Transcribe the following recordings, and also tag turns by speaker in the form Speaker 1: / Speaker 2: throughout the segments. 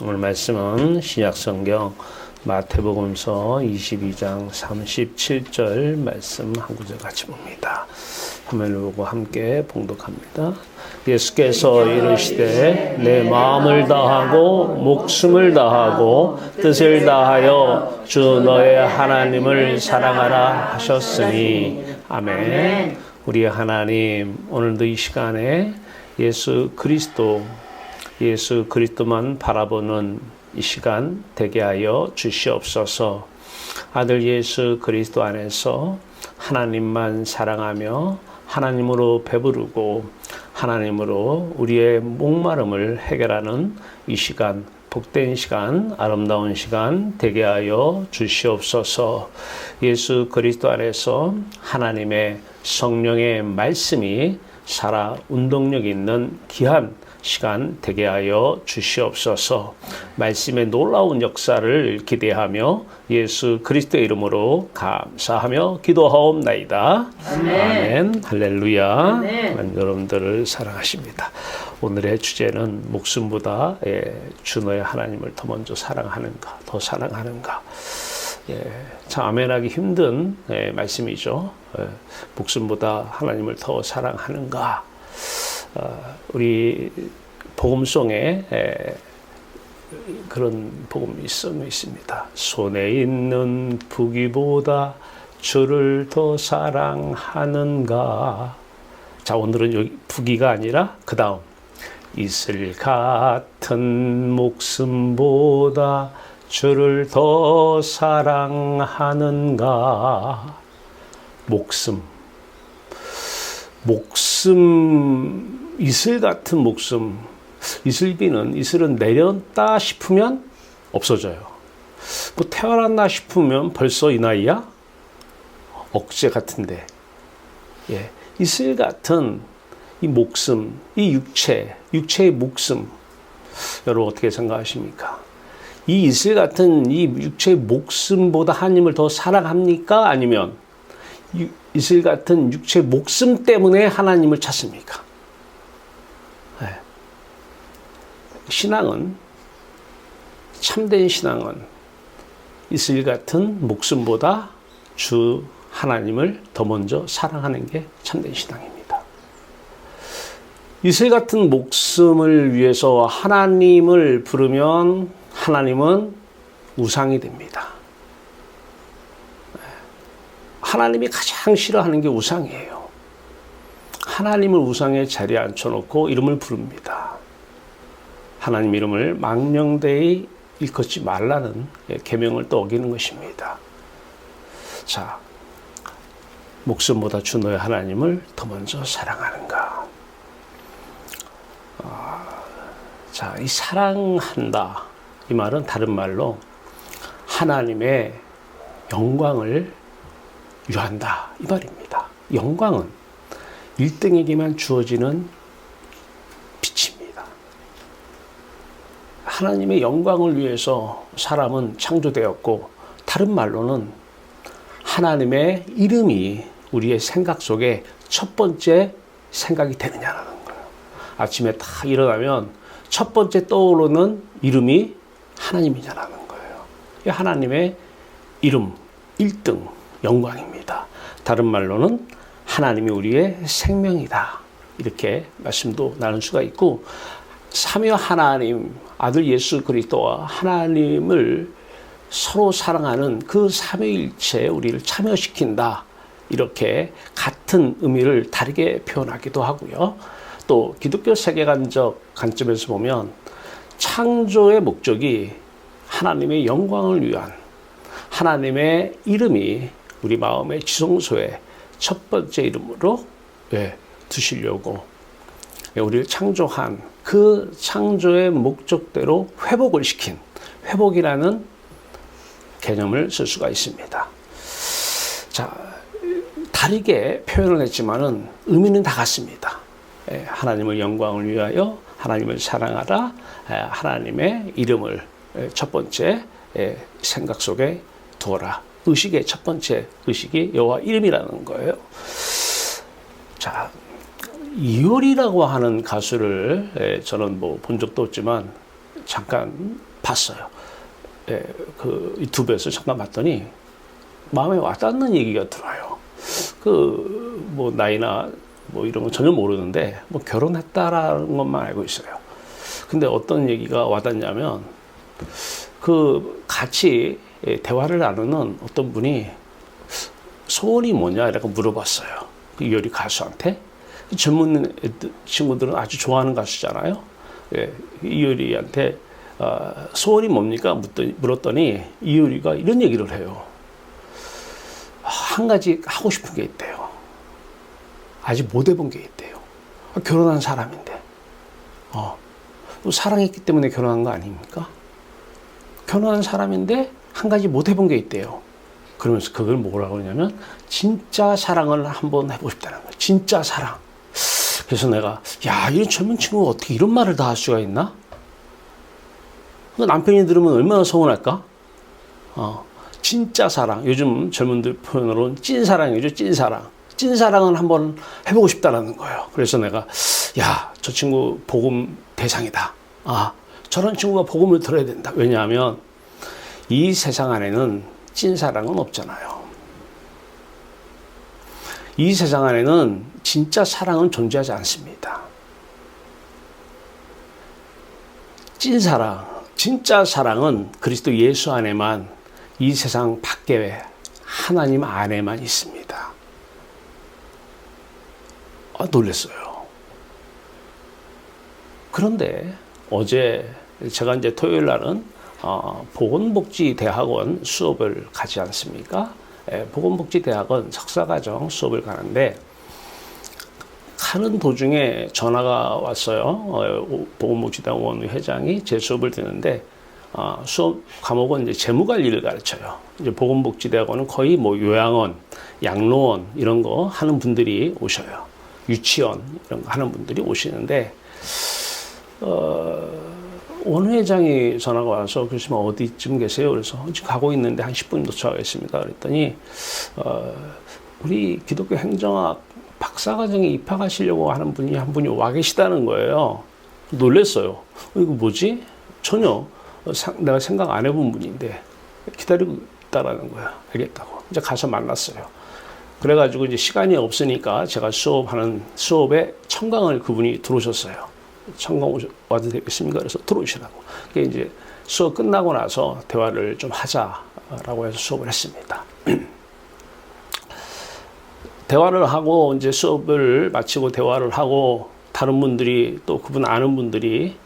Speaker 1: 오늘 말씀은 신약성경 마태복음서 22장 37절 말씀 한 구절 같이 봅니다. 화면을 보고 함께 봉독합니다. 예수께서 이르시되 내 마음을 다하고 목숨을 다하고 뜻을 다하여 주 너의 하나님을 사랑하라 하셨으니 아멘. 우리 하나님, 오늘도 이 시간에 예수 그리스도만 바라보는 이 시간 되게 하여 주시옵소서. 아들 예수 그리스도 안에서 하나님만 사랑하며 하나님으로 배부르고 하나님으로 우리의 목마름을 해결하는 이 시간, 복된 시간, 아름다운 시간 되게 하여 주시옵소서. 예수 그리스도 안에서 하나님의 성령의 말씀이 살아 운동력 있는 귀한 시간 되게 하여 주시옵소서. 말씀의 놀라운 역사를 기대하며 예수 그리스도의 이름으로 감사하며 기도하옵나이다. 아멘. 할렐루야. 하나님 여러분들을 사랑하십니다. 오늘의 주제는 목숨보다 주 너의 하나님을 더 먼저 사랑하는가, 더 사랑하는가. 참 아멘하기 힘든 말씀이죠. 목숨보다 하나님을 더 사랑하는가. 우리 복음송에 그런 복음이 있습니다. 손에 있는 부귀보다 주를 더 사랑하는가. 자, 오늘은 여기 부귀가 아니라 그 다음 이슬 같은 목숨보다 주를 더 사랑하는가. 목숨, 이슬 같은 목숨. 이슬은 내렸다 싶으면 없어져요. 뭐 태어났나 싶으면 벌써 이 나이야? 억제 같은데. 이슬 같은 이 목숨, 이 육체의 목숨. 여러분 어떻게 생각하십니까? 이 이슬 같은 이 육체의 목숨보다 하나님을 더 사랑합니까? 아니면 이슬 같은 육체의 목숨 때문에 하나님을 찾습니까? 참된 신앙은 이슬 같은 목숨보다 주 하나님을 더 먼저 사랑하는 게 참된 신앙입니다. 이슬 같은 목숨을 위해서 하나님을 부르면 하나님은 우상이 됩니다. 하나님이 가장 싫어하는 게 우상이에요. 하나님을 우상의 자리에 앉혀놓고 이름을 부릅니다. 하나님 이름을 망령되이 일컫지 말라는 계명을 또 어기는 것입니다. 자, 목숨보다 주 너의 하나님을 더 먼저 사랑하는가. 자, 이 사랑한다, 이 말은 다른 말로 하나님의 영광을 유한다, 이 말입니다. 영광은 1등에게만 주어지는 빛입니다. 하나님의 영광을 위해서 사람은 창조되었고, 다른 말로는 하나님의 이름이 우리의 생각 속에 첫 번째 생각이 되느냐라는 거예요. 아침에 딱 일어나면 첫 번째 떠오르는 이름이 하나님이냐라는 거예요. 이 하나님의 이름 1등 영광입니다. 다른 말로는 하나님이 우리의 생명이다, 이렇게 말씀도 나눌 수가 있고, 삼위 하나님, 아들 예수 그리스도와 하나님을 서로 사랑하는 그 삼위일체에 우리를 참여시킨다, 이렇게 같은 의미를 다르게 표현하기도 하고요. 또 기독교 세계관적 관점에서 보면 창조의 목적이 하나님의 영광을 위한, 하나님의 이름이 우리 마음의 지성소에 첫 번째 이름으로 두시려고 우리를 창조한 그 창조의 목적대로 회복을 시킨, 회복이라는 개념을 쓸 수가 있습니다. 자, 다르게 표현을 했지만은 의미는 다 같습니다. 하나님을 영광을 위하여 하나님을 사랑하라, 하나님의 이름을 첫 번째 생각 속에 두어라. 의식의 첫 번째 의식이 여호와 이름이라는 거예요. 자, 이효리라고 하는 가수를 저는 본 적도 없지만 잠깐 봤어요. 예, 그 유튜브에서 잠깐 봤더니 마음에 와닿는 얘기가 들어요. 뭐 나이나 뭐 이런 건 전혀 모르는데 뭐 결혼했다라는 것만 알고 있어요. 근데 어떤 얘기가 와닿냐면 그 같이 대화를 나누는 어떤 분이 소원이 뭐냐 이렇게 물어봤어요. 그 이효리 가수한테. 젊은 친구들은 아주 좋아하는 가수잖아요. 예, 이효리한테 소원이 뭡니까? 물었더니 이효리가 이런 얘기를 해요. 한 가지 하고 싶은 게 있대요. 아직 못 해본 게 있대요. 결혼한 사람인데. 사랑했기 때문에 결혼한 거 아닙니까? 결혼한 사람인데 한 가지 못 해본 게 있대요. 그러면서 그걸 뭐라고 그러냐면 진짜 사랑을 한번 해보고 싶다는 거예요. 진짜 사랑. 그래서 내가 이 젊은 친구가 어떻게 이런 말을 다 할 수가 있나? 남편이 들으면 얼마나 서운할까? 진짜 사랑. 요즘 젊은들 표현으로는 찐사랑이죠. 찐사랑. 찐사랑은 한번 해보고 싶다라는 거예요. 그래서 내가 저 친구 복음 대상이다. 저런 친구가 복음을 들어야 된다. 왜냐하면 이 세상 안에는 찐사랑은 없잖아요. 이 세상 안에는 진짜 사랑은 존재하지 않습니다. 찐사랑, 진짜 사랑은 그리스도 예수 안에만, 이 세상 밖에 하나님 안에만 있습니다. 놀랐어요. 그런데 어제 제가 이제 토요일 날은 보건복지대학원 수업을 가지 않습니까? 보건복지대학원 석사과정 수업을 가는데 가는 도중에 전화가 왔어요. 보건복지대학원 회장이 제 수업을 듣는데 수업 과목은 이제 재무관리를 가르쳐요. 이제 보건복지대학원은 거의 뭐 요양원, 양로원 이런 거 하는 분들이 오셔요. 유치원 이런 거 하는 분들이 오시는데 원 회장이 전화가 와서 교수님 어디쯤 계세요? 그래서 지금 가고 있는데 한 10분 도착하겠습니다. 그랬더니 우리 기독교 행정학 박사과정에 입학하시려고 하는 분이 한 분이 와 계시다는 거예요. 놀랐어요. 이거 뭐지? 전혀 내가 생각 안 해본 분인데 기다리고 있다라는 거야. 알겠다고. 이제 가서 만났어요. 그래가지고 이제 시간이 없으니까 제가 수업에 청강을 그분이 들어오셨어요. 청강 와도 되겠습니까? 그래서 들어오시라고. 그게 이제 수업 끝나고 나서 대화를 좀 하자라고 해서 수업을 했습니다. 대화를 하고 이제 수업을 마치고 대화를 하고 다른 분들이 또 그분 아는 분들이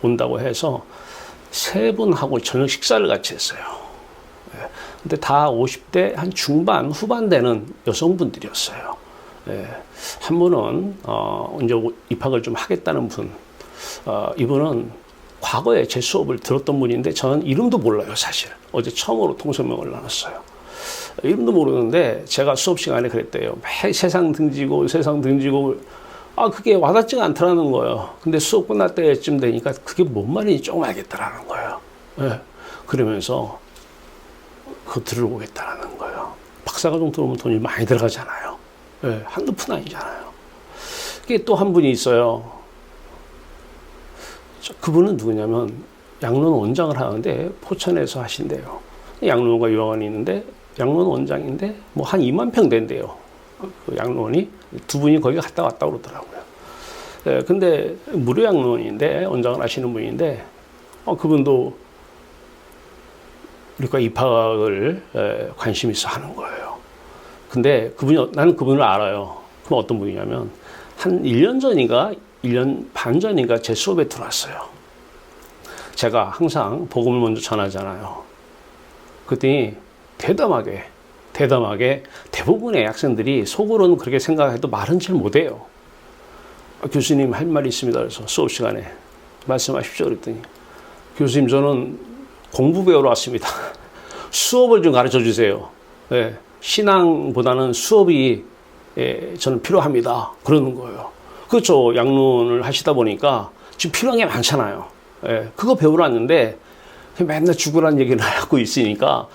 Speaker 1: 온다고 해서 세 분하고 저녁 식사를 같이 했어요. 근데 다 50대 한 중반 후반 되는 여성분들이었어요. 한 분은 이제 입학을 좀 하겠다는 분, 이분은 과거에 제 수업을 들었던 분인데 저는 이름도 몰라요. 사실 어제 처음으로 통성명을 나눴어요. 이름도 모르는데 제가 수업 시간에 그랬대요. 매 세상 등지고 그게 와닿지가 않더라는 거예요. 근데 수업 끝날 때쯤 되니까 그게 뭔 말인지 조금 알겠더라는 거예요. 그러면서 그거 들어보겠다라는 거예요. 박사과정 들어오면 돈이 많이 들어가잖아요. 한두 푼 아니잖아요. 이게 또 한 분이 있어요. 그분은 누구냐면 양로원 원장을 하는데 포천에서 하신대요. 양로원과 요양원이 있는데 양로원 원장인데 뭐 한 2만 평 된대요. 그 양로원이 두 분이 거기 갔다 왔다 그러더라고요. 근데 무료 양로원인데 원장을 하시는 분인데 그분도 우리과 입학을 관심 있어 하는 거예요. 근데 나는 그분을 알아요. 그럼 어떤 분이냐면 한 1년 전인가 1년 반 전인가 제 수업에 들어왔어요. 제가 항상 복음을 먼저 전하잖아요. 그랬더니 대담하게 대부분의 학생들이 속으로는 그렇게 생각해도 말은 잘 못해요. 교수님 할 말이 있습니다. 그래서 수업 시간에 말씀하십시오. 그랬더니 교수님 저는 공부 배우러 왔습니다. 수업을 좀 가르쳐 주세요. 신앙보다는 수업이 저는 필요합니다. 그러는 거예요. 그렇죠. 양론을 하시다 보니까 지금 필요한 게 많잖아요. 그거 배우러 왔는데 맨날 죽으라는 얘기를 하고 있으니까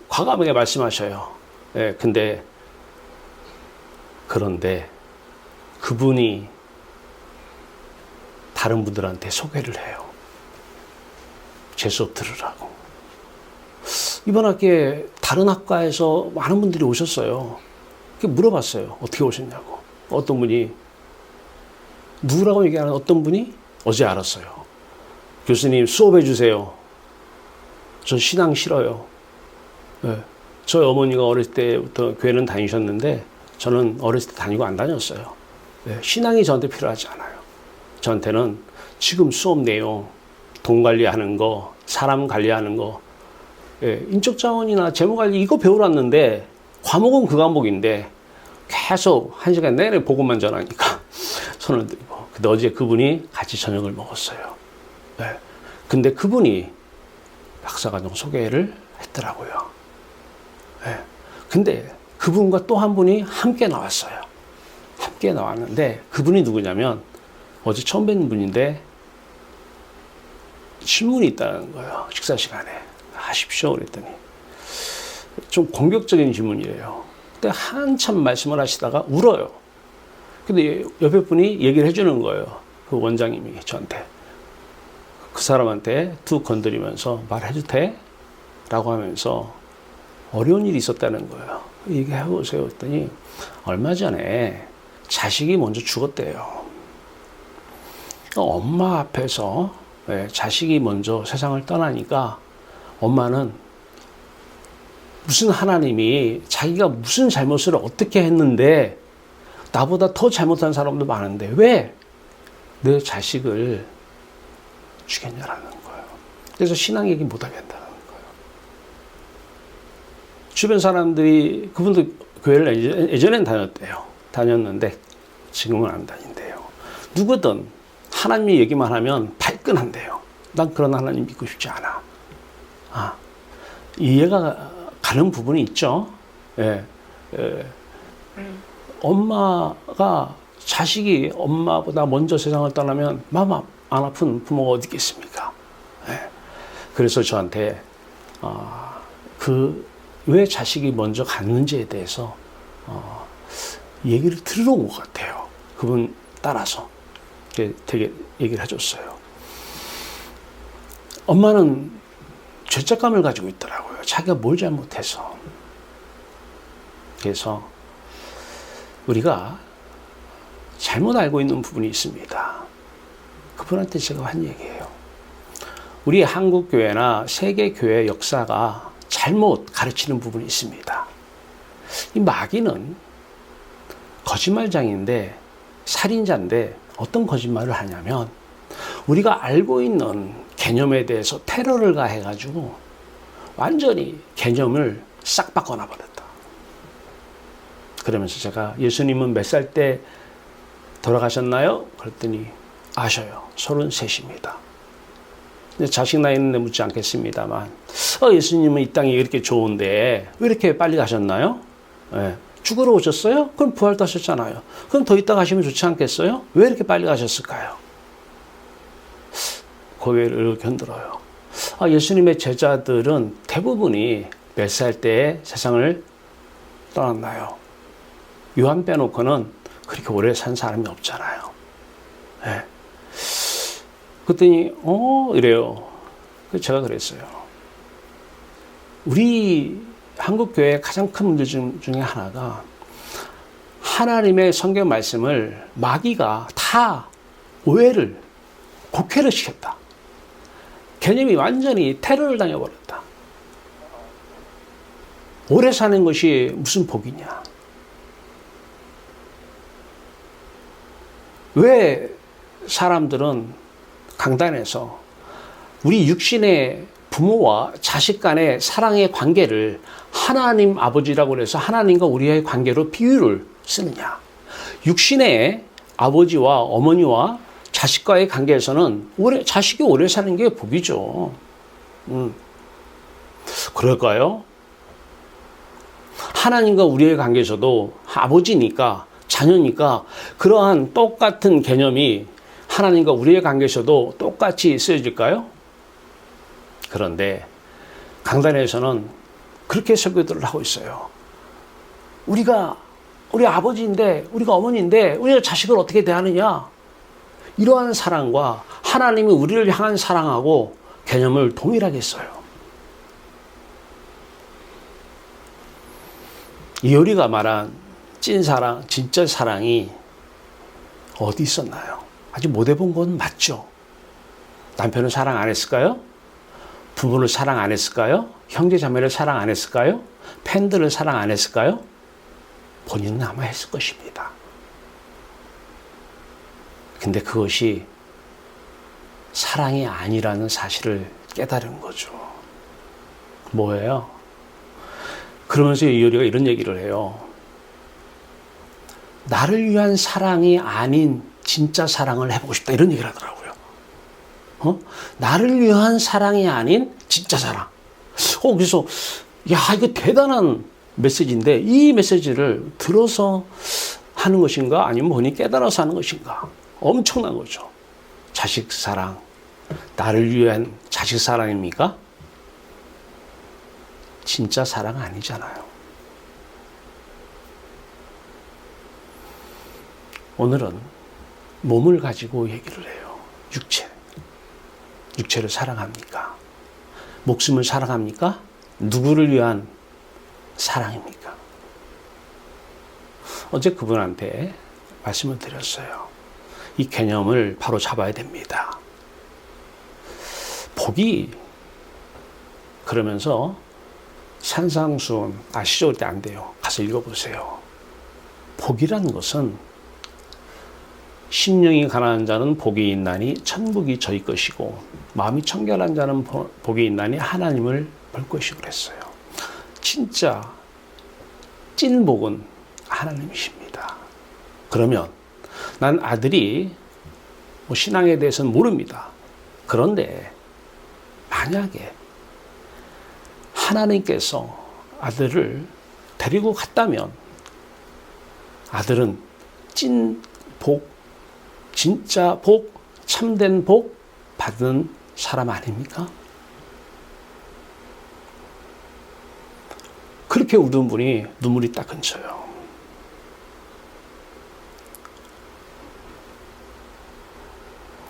Speaker 1: 과감하게 말씀하셔요. 그런데 그분이 다른 분들한테 소개를 해요. 제 수업 들으라고. 이번 학기에 다른 학과에서 많은 분들이 오셨어요. 물어봤어요. 어떻게 오셨냐고. 어떤 분이, 누구라고 얘기하는 어떤 분이 어제 알았어요. 교수님 수업해 주세요. 저 신앙 싫어요. 네. 저희 어머니가 어렸을 때부터 교회는 다니셨는데 저는 어렸을 때 다니고 안 다녔어요. 네. 신앙이 저한테 필요하지 않아요. 저한테는 지금 수업 내용, 돈 관리하는 거, 사람 관리하는 거, 예, 인적 자원이나 재무 관리 이거 배우랐는데 과목은 그 과목인데 계속 1시간 내내 보고만 전하니까 손을 들고. 근데 어제 그분이 같이 저녁을 먹었어요. 네. 근데 그분이 박사과정 소개를 했더라고요. 네. 근데 그분과 또 한 분이 함께 나왔어요. 함께 나왔는데 그분이 누구냐면 어제 처음 뵙는 분인데 질문이 있다는 거예요. 식사 시간에. 하십시오. 그랬더니 좀 공격적인 질문이에요. 근데 한참 말씀을 하시다가 울어요. 근데 옆에 분이 얘기를 해주는 거예요. 그 원장님이 저한테. 그 사람한테 툭 건드리면서 말해도 돼? 라고 하면서 어려운 일이 있었다는 거예요. 얘기해보세요. 했더니 얼마 전에 자식이 먼저 죽었대요. 엄마 앞에서 자식이 먼저 세상을 떠나니까 엄마는 무슨 하나님이 자기가 무슨 잘못을 어떻게 했는데 나보다 더 잘못한 사람도 많은데 왜 내 자식을 죽였냐라는 거예요. 그래서 신앙 얘기 못하게 한다는 거예요. 주변 사람들이 그분도 교회를 예전엔 다녔대요. 다녔는데 지금은 안 다닌대요. 누구든 하나님 얘기만 하면 발끈한대요. 난 그런 하나님 믿고 싶지 않아. 이해가 가는 부분이 있죠. 예, 엄마가 자식이 엄마보다 먼저 세상을 떠나면 마음 안 아픈 부모가 어디 있겠습니까? 예, 그래서 저한테 왜 자식이 먼저 갔는지에 대해서 얘기를 들으러 온 것 같아요. 그분 따라서 되게 얘기를 해줬어요. 엄마는 죄책감을 가지고 있더라고요. 자기가 뭘 잘못해서. 그래서 우리가 잘못 알고 있는 부분이 있습니다. 그분한테 제가 한 얘기예요. 우리 한국교회나 세계교회 역사가 잘못 가르치는 부분이 있습니다. 이 마귀는 거짓말장인데 살인자인데 어떤 거짓말을 하냐면 우리가 알고 있는 개념에 대해서 테러를 가해가지고 완전히 개념을 싹 바꿔놔버렸다. 그러면서 제가 예수님은 몇 살 때 돌아가셨나요? 그랬더니 아셔요. 33입니다. 자식 나이는 묻지 않겠습니다만 예수님은 이 땅이 이렇게 좋은데 왜 이렇게 빨리 가셨나요? 네. 죽으러 오셨어요? 그럼 부활도 하셨잖아요. 그럼 더 있다 가시면 좋지 않겠어요? 왜 이렇게 빨리 가셨을까요? 고개를 견들어요. 예수님의 제자들은 대부분이 몇 살 때에 세상을 떠났나요? 요한 빼놓고는 그렇게 오래 산 사람이 없잖아요. 네. 그랬더니 이래요. 제가 그랬어요. 우리 한국교회의 가장 큰 문제 중에 하나가 하나님의 성경 말씀을 마귀가 다 오해를, 곡해를 시켰다. 개념이 완전히 테러를 당해버렸다. 오래 사는 것이 무슨 복이냐. 왜 사람들은 강단에서 우리 육신의 부모와 자식 간의 사랑의 관계를 하나님 아버지라고 해서 하나님과 우리의 관계로 비유를 쓰느냐. 육신의 아버지와 어머니와 자식과의 관계에서는 자식이 오래 사는 게 복이죠. 그럴까요? 하나님과 우리의 관계에서도 아버지니까 자녀니까 그러한 똑같은 개념이 하나님과 우리의 관계에서도 똑같이 쓰여질까요? 그런데 강단에서는 그렇게 설교들을 하고 있어요. 우리 아버지인데, 우리가 어머니인데, 우리가 자식을 어떻게 대하느냐? 이러한 사랑과 하나님이 우리를 향한 사랑하고 개념을 동일하게 써요. 이효리가 말한 찐사랑, 진짜 사랑이 어디 있었나요? 아직 못 해본 건 맞죠? 남편을 사랑 안 했을까요? 부모를 사랑 안 했을까요? 형제 자매를 사랑 안 했을까요? 팬들을 사랑 안 했을까요? 본인은 아마 했을 것입니다. 근데 그것이 사랑이 아니라는 사실을 깨달은 거죠. 뭐예요? 그러면서 이효리가 이런 얘기를 해요. 나를 위한 사랑이 아닌 진짜 사랑을 해보고 싶다. 이런 얘기를 하더라고요. 나를 위한 사랑이 아닌 진짜 사랑. 그래서, 야, 이거 대단한 메시지인데, 이 메시지를 들어서 하는 것인가? 아니면 본인이 깨달아서 하는 것인가? 엄청난 거죠. 자식 사랑. 나를 위한 자식 사랑입니까? 진짜 사랑 아니잖아요. 오늘은 몸을 가지고 얘기를 해요. 육체. 육체를 사랑합니까? 목숨을 사랑합니까? 누구를 위한 사랑입니까? 어제 그분한테 말씀을 드렸어요. 이 개념을 바로 잡아야 됩니다. 복이 그러면서 산상수훈 아시죠? 그때 안 돼요. 가서 읽어보세요. 복이라는 것은 심령이 가난한 자는 복이 있나니 천국이 저희 것이고 마음이 청결한 자는 복이 있나니 하나님을 볼 것이고 그랬어요. 진짜 찐 복은 하나님이십니다. 그러면 난 아들이 신앙에 대해서는 모릅니다. 그런데 만약에 하나님께서 아들을 데리고 갔다면 아들은 찐 복, 진짜 복, 참된 복 받은 사람 아닙니까? 그렇게 울은 분이 눈물이 딱 얹혀요.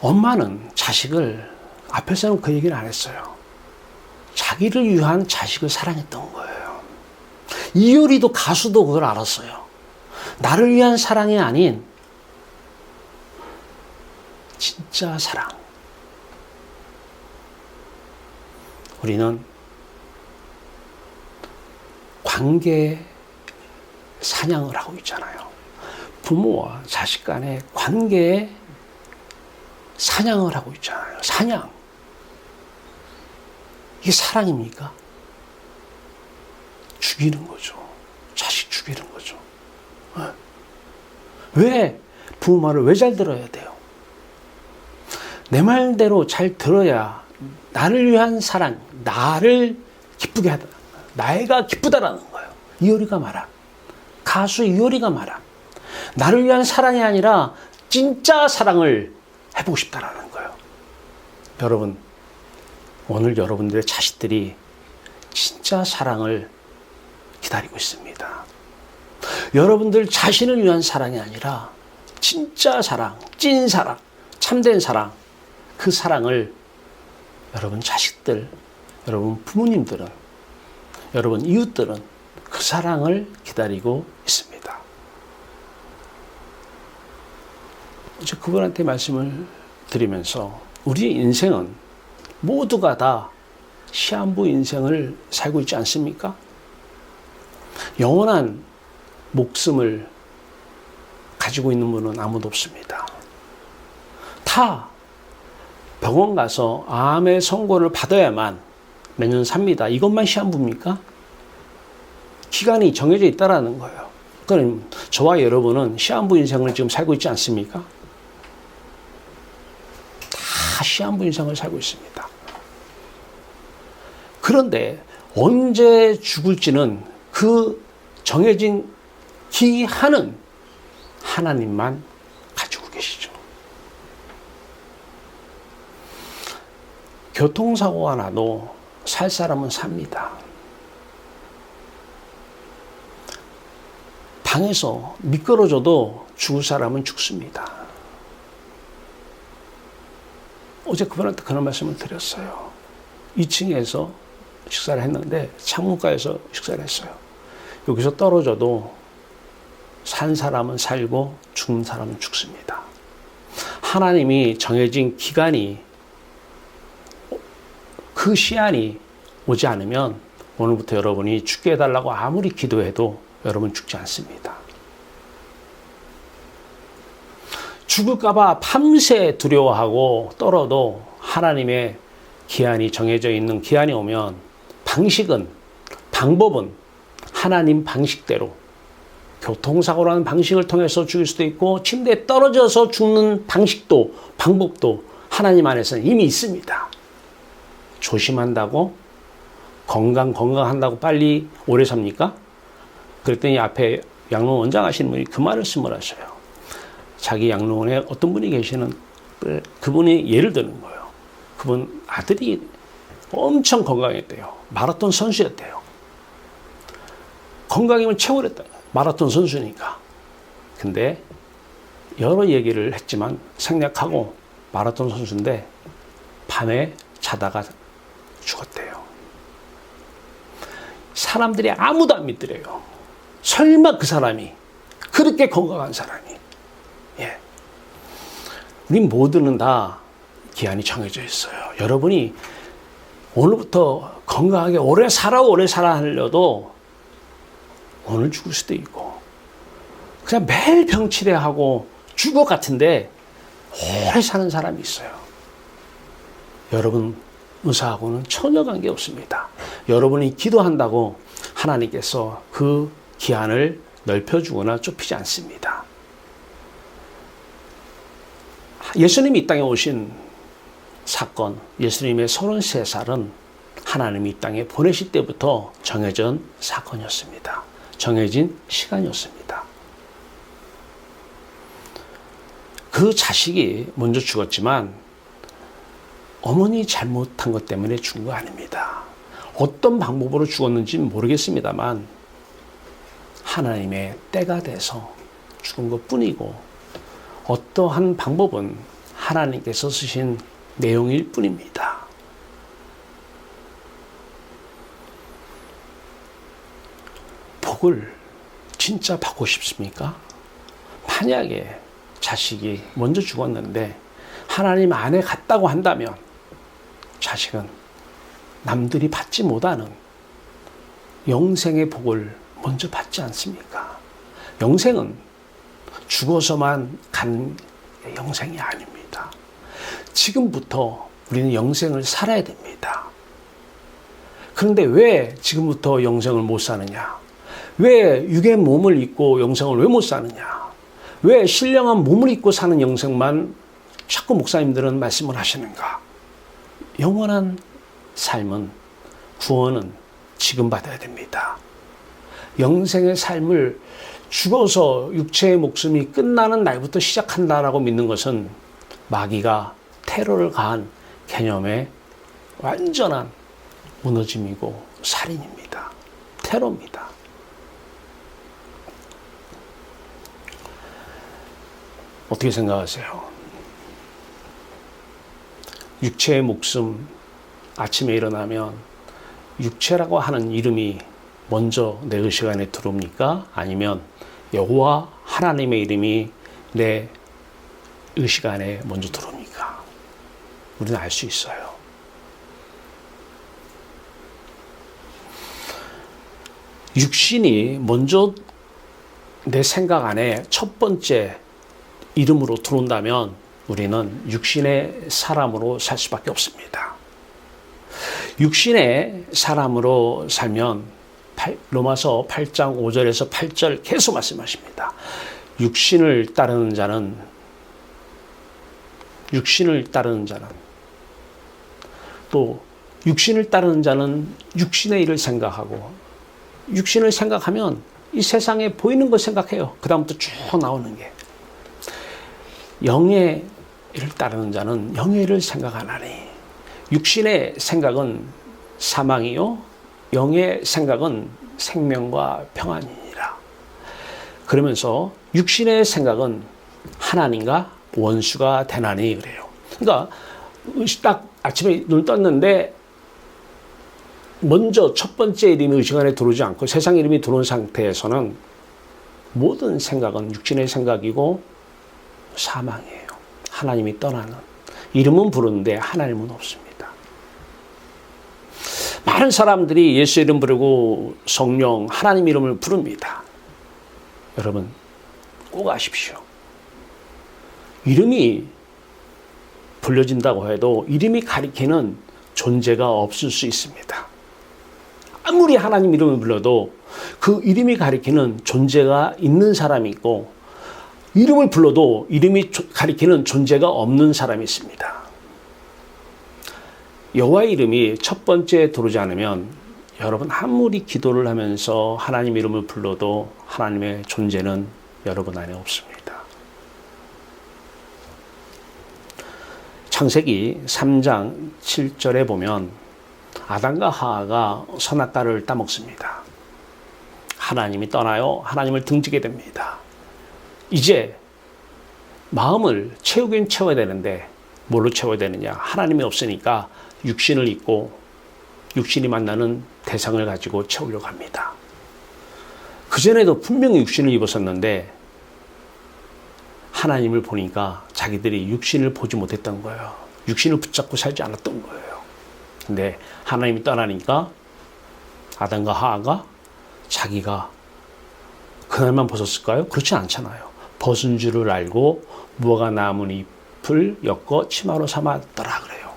Speaker 1: 엄마는 자식을 앞에서는 그 얘기를 안 했어요. 자기를 위한 자식을 사랑했던 거예요. 이효리도 가수도 그걸 알았어요. 나를 위한 사랑이 아닌 진짜 사랑. 우리는 관계 사냥을 하고 있잖아요. 부모와 자식 간의 관계에 사냥을 하고 있잖아요. 사냥. 이게 사랑입니까? 죽이는 거죠. 자식 죽이는 거죠. 왜 부모 말을 왜 잘 들어야 돼요? 내 말대로 잘 들어야 나를 위한 사랑, 나를 기쁘게 하다. 나이가 기쁘다라는 거예요. 이효리가 말한. 가수 이효리가 말한. 나를 위한 사랑이 아니라 진짜 사랑을 해보고 싶다라는 거예요. 여러분, 오늘 여러분들의 자식들이 진짜 사랑을 기다리고 있습니다. 여러분들 자신을 위한 사랑이 아니라 진짜 사랑, 찐 사랑, 참된 사랑, 그 사랑을 여러분 자식들, 여러분 부모님들은, 여러분 이웃들은 그 사랑을 기다리고 있습니다. 이제 그분한테 말씀을 드리면서 우리의 인생은 모두가 다 시한부 인생을 살고 있지 않습니까? 영원한 목숨을 가지고 있는 분은 아무도 없습니다. 다 병원 가서 암의 선고를 받아야만 몇 년 삽니다. 이것만 시한부입니까? 기간이 정해져 있다라는 거예요. 그럼 저와 여러분은 시한부 인생을 지금 살고 있지 않습니까? 다 시한부 인생을 살고 있습니다. 그런데 언제 죽을지는 그 정해진 기한은 하나님만 가지고 계시죠. 교통사고가 나도 살 사람은 삽니다. 방에서 미끄러져도 죽을 사람은 죽습니다. 어제 그분한테 그런 말씀을 드렸어요. 2층에서 식사를 했는데 창문가에서 식사를 했어요. 여기서 떨어져도 산 사람은 살고 죽는 사람은 죽습니다. 하나님이 정해진 기간이, 그 시한이 오지 않으면 오늘부터 여러분이 죽게 해달라고 아무리 기도해도 여러분 죽지 않습니다. 죽을까봐 밤새 두려워하고 떨어도 하나님의 기한이 정해져 있는 기한이 오면 방법은 하나님 방식대로, 교통사고라는 방식을 통해서 죽일 수도 있고 침대에 떨어져서 죽는 방법도 하나님 안에서는 이미 있습니다. 조심한다고 건강한다고 빨리 오래 삽니까? 그랬더니 앞에 양로원 원장 하시는 분이 그 말씀을 하셔요. 자기 양로원에 어떤 분이 계시는, 그분이 예를 드는 거예요. 그분 아들이 엄청 건강했대요. 마라톤 선수였대요. 건강이면 최고랬다. 마라톤 선수니까. 근데 여러 얘기를 했지만 생략하고 마라톤 선수인데 밤에 자다가 죽었대요. 사람들이 아무도 안 믿더래요. 설마 그 사람이, 그렇게 건강한 사람이. 예. 우리 모두는 다 기한이 정해져 있어요. 여러분이 오늘부터 건강하게 오래 살아 하려도 오늘 죽을 수도 있고, 그냥 매일 병치레하고 죽을 것 같은데 오래 사는 사람이 있어요. 여러분 의사하고는 전혀 관계 없습니다. 여러분이 기도한다고 하나님께서 그 기한을 넓혀주거나 좁히지 않습니다. 예수님이 이 땅에 오신 사건, 예수님의 33살은 하나님이 이 땅에 보내실 때부터 정해진 사건이었습니다. 정해진 시간이었습니다. 그 자식이 먼저 죽었지만 어머니 잘못한 것 때문에 죽은 거 아닙니다. 어떤 방법으로 죽었는지는 모르겠습니다만 하나님의 때가 돼서 죽은 것 뿐이고, 어떠한 방법은 하나님께서 쓰신 내용일 뿐입니다. 복을 진짜 받고 싶습니까? 만약에 자식이 먼저 죽었는데 하나님 안에 갔다고 한다면 자식은 남들이 받지 못하는 영생의 복을 먼저 받지 않습니까? 영생은 죽어서만 간 영생이 아닙니다. 지금부터 우리는 영생을 살아야 됩니다. 그런데 왜 지금부터 영생을 못 사느냐? 왜 육의 몸을 입고 영생을 왜 못 사느냐? 왜 신령한 몸을 입고 사는 영생만 자꾸 목사님들은 말씀을 하시는가? 영원한 삶은, 구원은 지금 받아야 됩니다. 영생의 삶을 죽어서 육체의 목숨이 끝나는 날부터 시작한다라고 믿는 것은 마귀가 테러를 가한 개념의 완전한 무너짐이고 살인입니다. 테러입니다. 어떻게 생각하세요? 육체의 목숨, 아침에 일어나면 육체라고 하는 이름이 먼저 내 의식안에 들어옵니까? 아니면 여호와 하나님의 이름이 내 의식안에 먼저 들어옵니까? 우리는 알 수 있어요. 육신이 먼저 내 생각 안에 첫 번째 이름으로 들어온다면 우리는 육신의 사람으로 살 수밖에 없습니다. 육신의 사람으로 살면 로마서 8장 5절에서 8절 계속 말씀하십니다. 육신을 따르는 자는 또 육신을 따르는 자는 육신의 일을 생각하고, 육신을 생각하면 이 세상에 보이는 걸 생각해요. 그 다음부터 쭉 나오는 게. 영의 일을 따르는 자는 영의 일을 생각하나니 육신의 생각은 사망이요 영의 생각은 생명과 평안이니라. 그러면서 육신의 생각은 하나님과 원수가 되나니 그래요. 그러니까 딱 아침에 눈 떴는데 먼저 첫 번째 이름이 의식 안에 들어오지 않고 세상 이름이 들어온 상태에서는 모든 생각은 육신의 생각이고 사망이에요. 하나님이 떠나는. 이름은 부르는데 하나님은 없습니다. 많은 사람들이 예수 이름 부르고 성령, 하나님 이름을 부릅니다. 여러분 꼭 아십시오. 이름이 불려진다고 해도 이름이 가리키는 존재가 없을 수 있습니다. 아무리 하나님 이름을 불러도 그 이름이 가리키는 존재가 있는 사람이 있고 이름을 불러도 이름이 가리키는 존재가 없는 사람이 있습니다. 여호와의 이름이 첫 번째에 들어오지 않으면 여러분 아무리 기도를 하면서 하나님 이름을 불러도 하나님의 존재는 여러분 안에 없습니다. 창세기 3장 7절에 보면 아담과 하와가 선악과를 따먹습니다. 하나님이 떠나요. 하나님을 등지게 됩니다. 이제 마음을 채우긴 채워야 되는데 뭘로 채워야 되느냐? 하나님이 없으니까 육신을 입고 육신이 만나는 대상을 가지고 채우려고 합니다. 그전에도 분명히 육신을 입었었는데 하나님을 보니까 자기들이 육신을 보지 못했던 거예요. 육신을 붙잡고 살지 않았던 거예요. 근데 하나님이 떠나니까 아담과 하와가 자기가 그날만 벗었을까요? 그렇지 않잖아요. 벗은 줄을 알고 무화과 나무 잎을 엮어 치마로 삼았더라 그래요.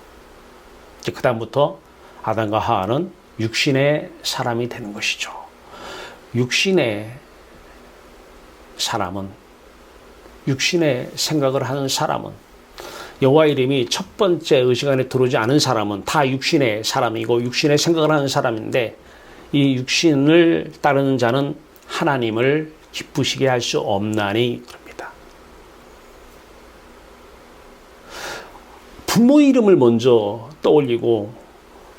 Speaker 1: 이제 그 다음부터 아담과 하와는 육신의 사람이 되는 것이죠. 육신의 사람은, 육신의 생각을 하는 사람은, 여호와 이름이 첫 번째 의식 안에 들어오지 않은 사람은 다 육신의 사람이고 육신의 생각을 하는 사람인데, 이 육신을 따르는 자는 하나님을 기쁘시게 할 수 없나니 그럽니다. 부모 이름을 먼저 떠올리고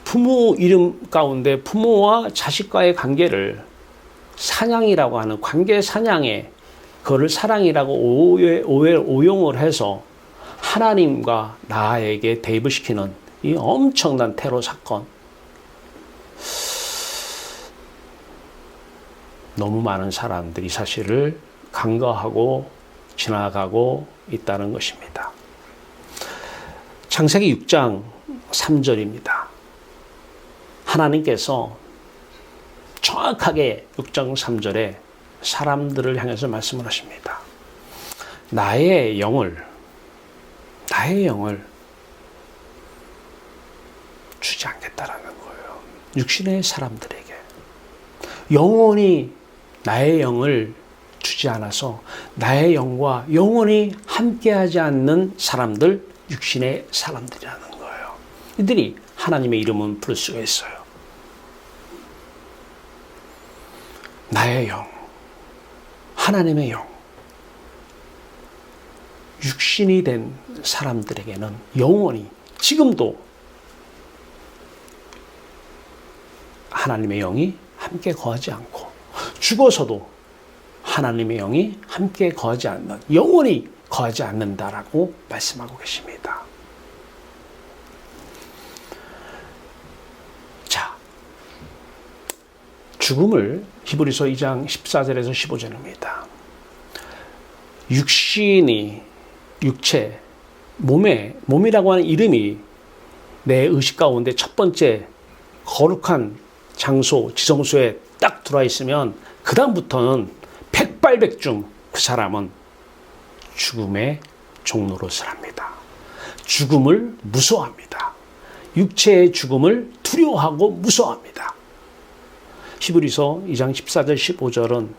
Speaker 1: 부모 이름 가운데 부모와 자식과의 관계를 사냥이라고 하는 관계 사냥에 그거를 사랑이라고 오용을 해서 하나님과 나에게 대입을 시키는 이 엄청난 테러 사건. 너무 많은 사람들이 사실을 간과하고 지나가고 있다는 것입니다. 창세기 6장 3절입니다. 하나님께서 정확하게 6장 3절에 사람들을 향해서 말씀을 하십니다. 나의 영을 주지 않겠다라는 거예요. 육신의 사람들에게. 영원히 나의 영을 주지 않아서 나의 영과 영원히 함께하지 않는 사람들, 육신의 사람들이라는 거예요. 이들이 하나님의 이름은 부를 수가 있어요. 나의 영, 하나님의 영, 육신이 된 사람들에게는 영원히 지금도 하나님의 영이 함께 거하지 않고 죽어서도 하나님의 영이 함께 거하지 않는, 영원히 거하지 않는다라고 말씀하고 계십니다. 자, 죽음을 히브리서 2장 14절에서 15절입니다. 육신이, 육체, 몸이라고 하는 이름이 내 의식 가운데 첫 번째 거룩한 장소, 지성소에 딱 들어와 있으면 그 다음부터는 백발백중 그 사람은 죽음의 종로로 살합니다. 죽음을 무서워합니다. 육체의 죽음을 두려워하고 무서워합니다. 히브리서 2장 14절 15절은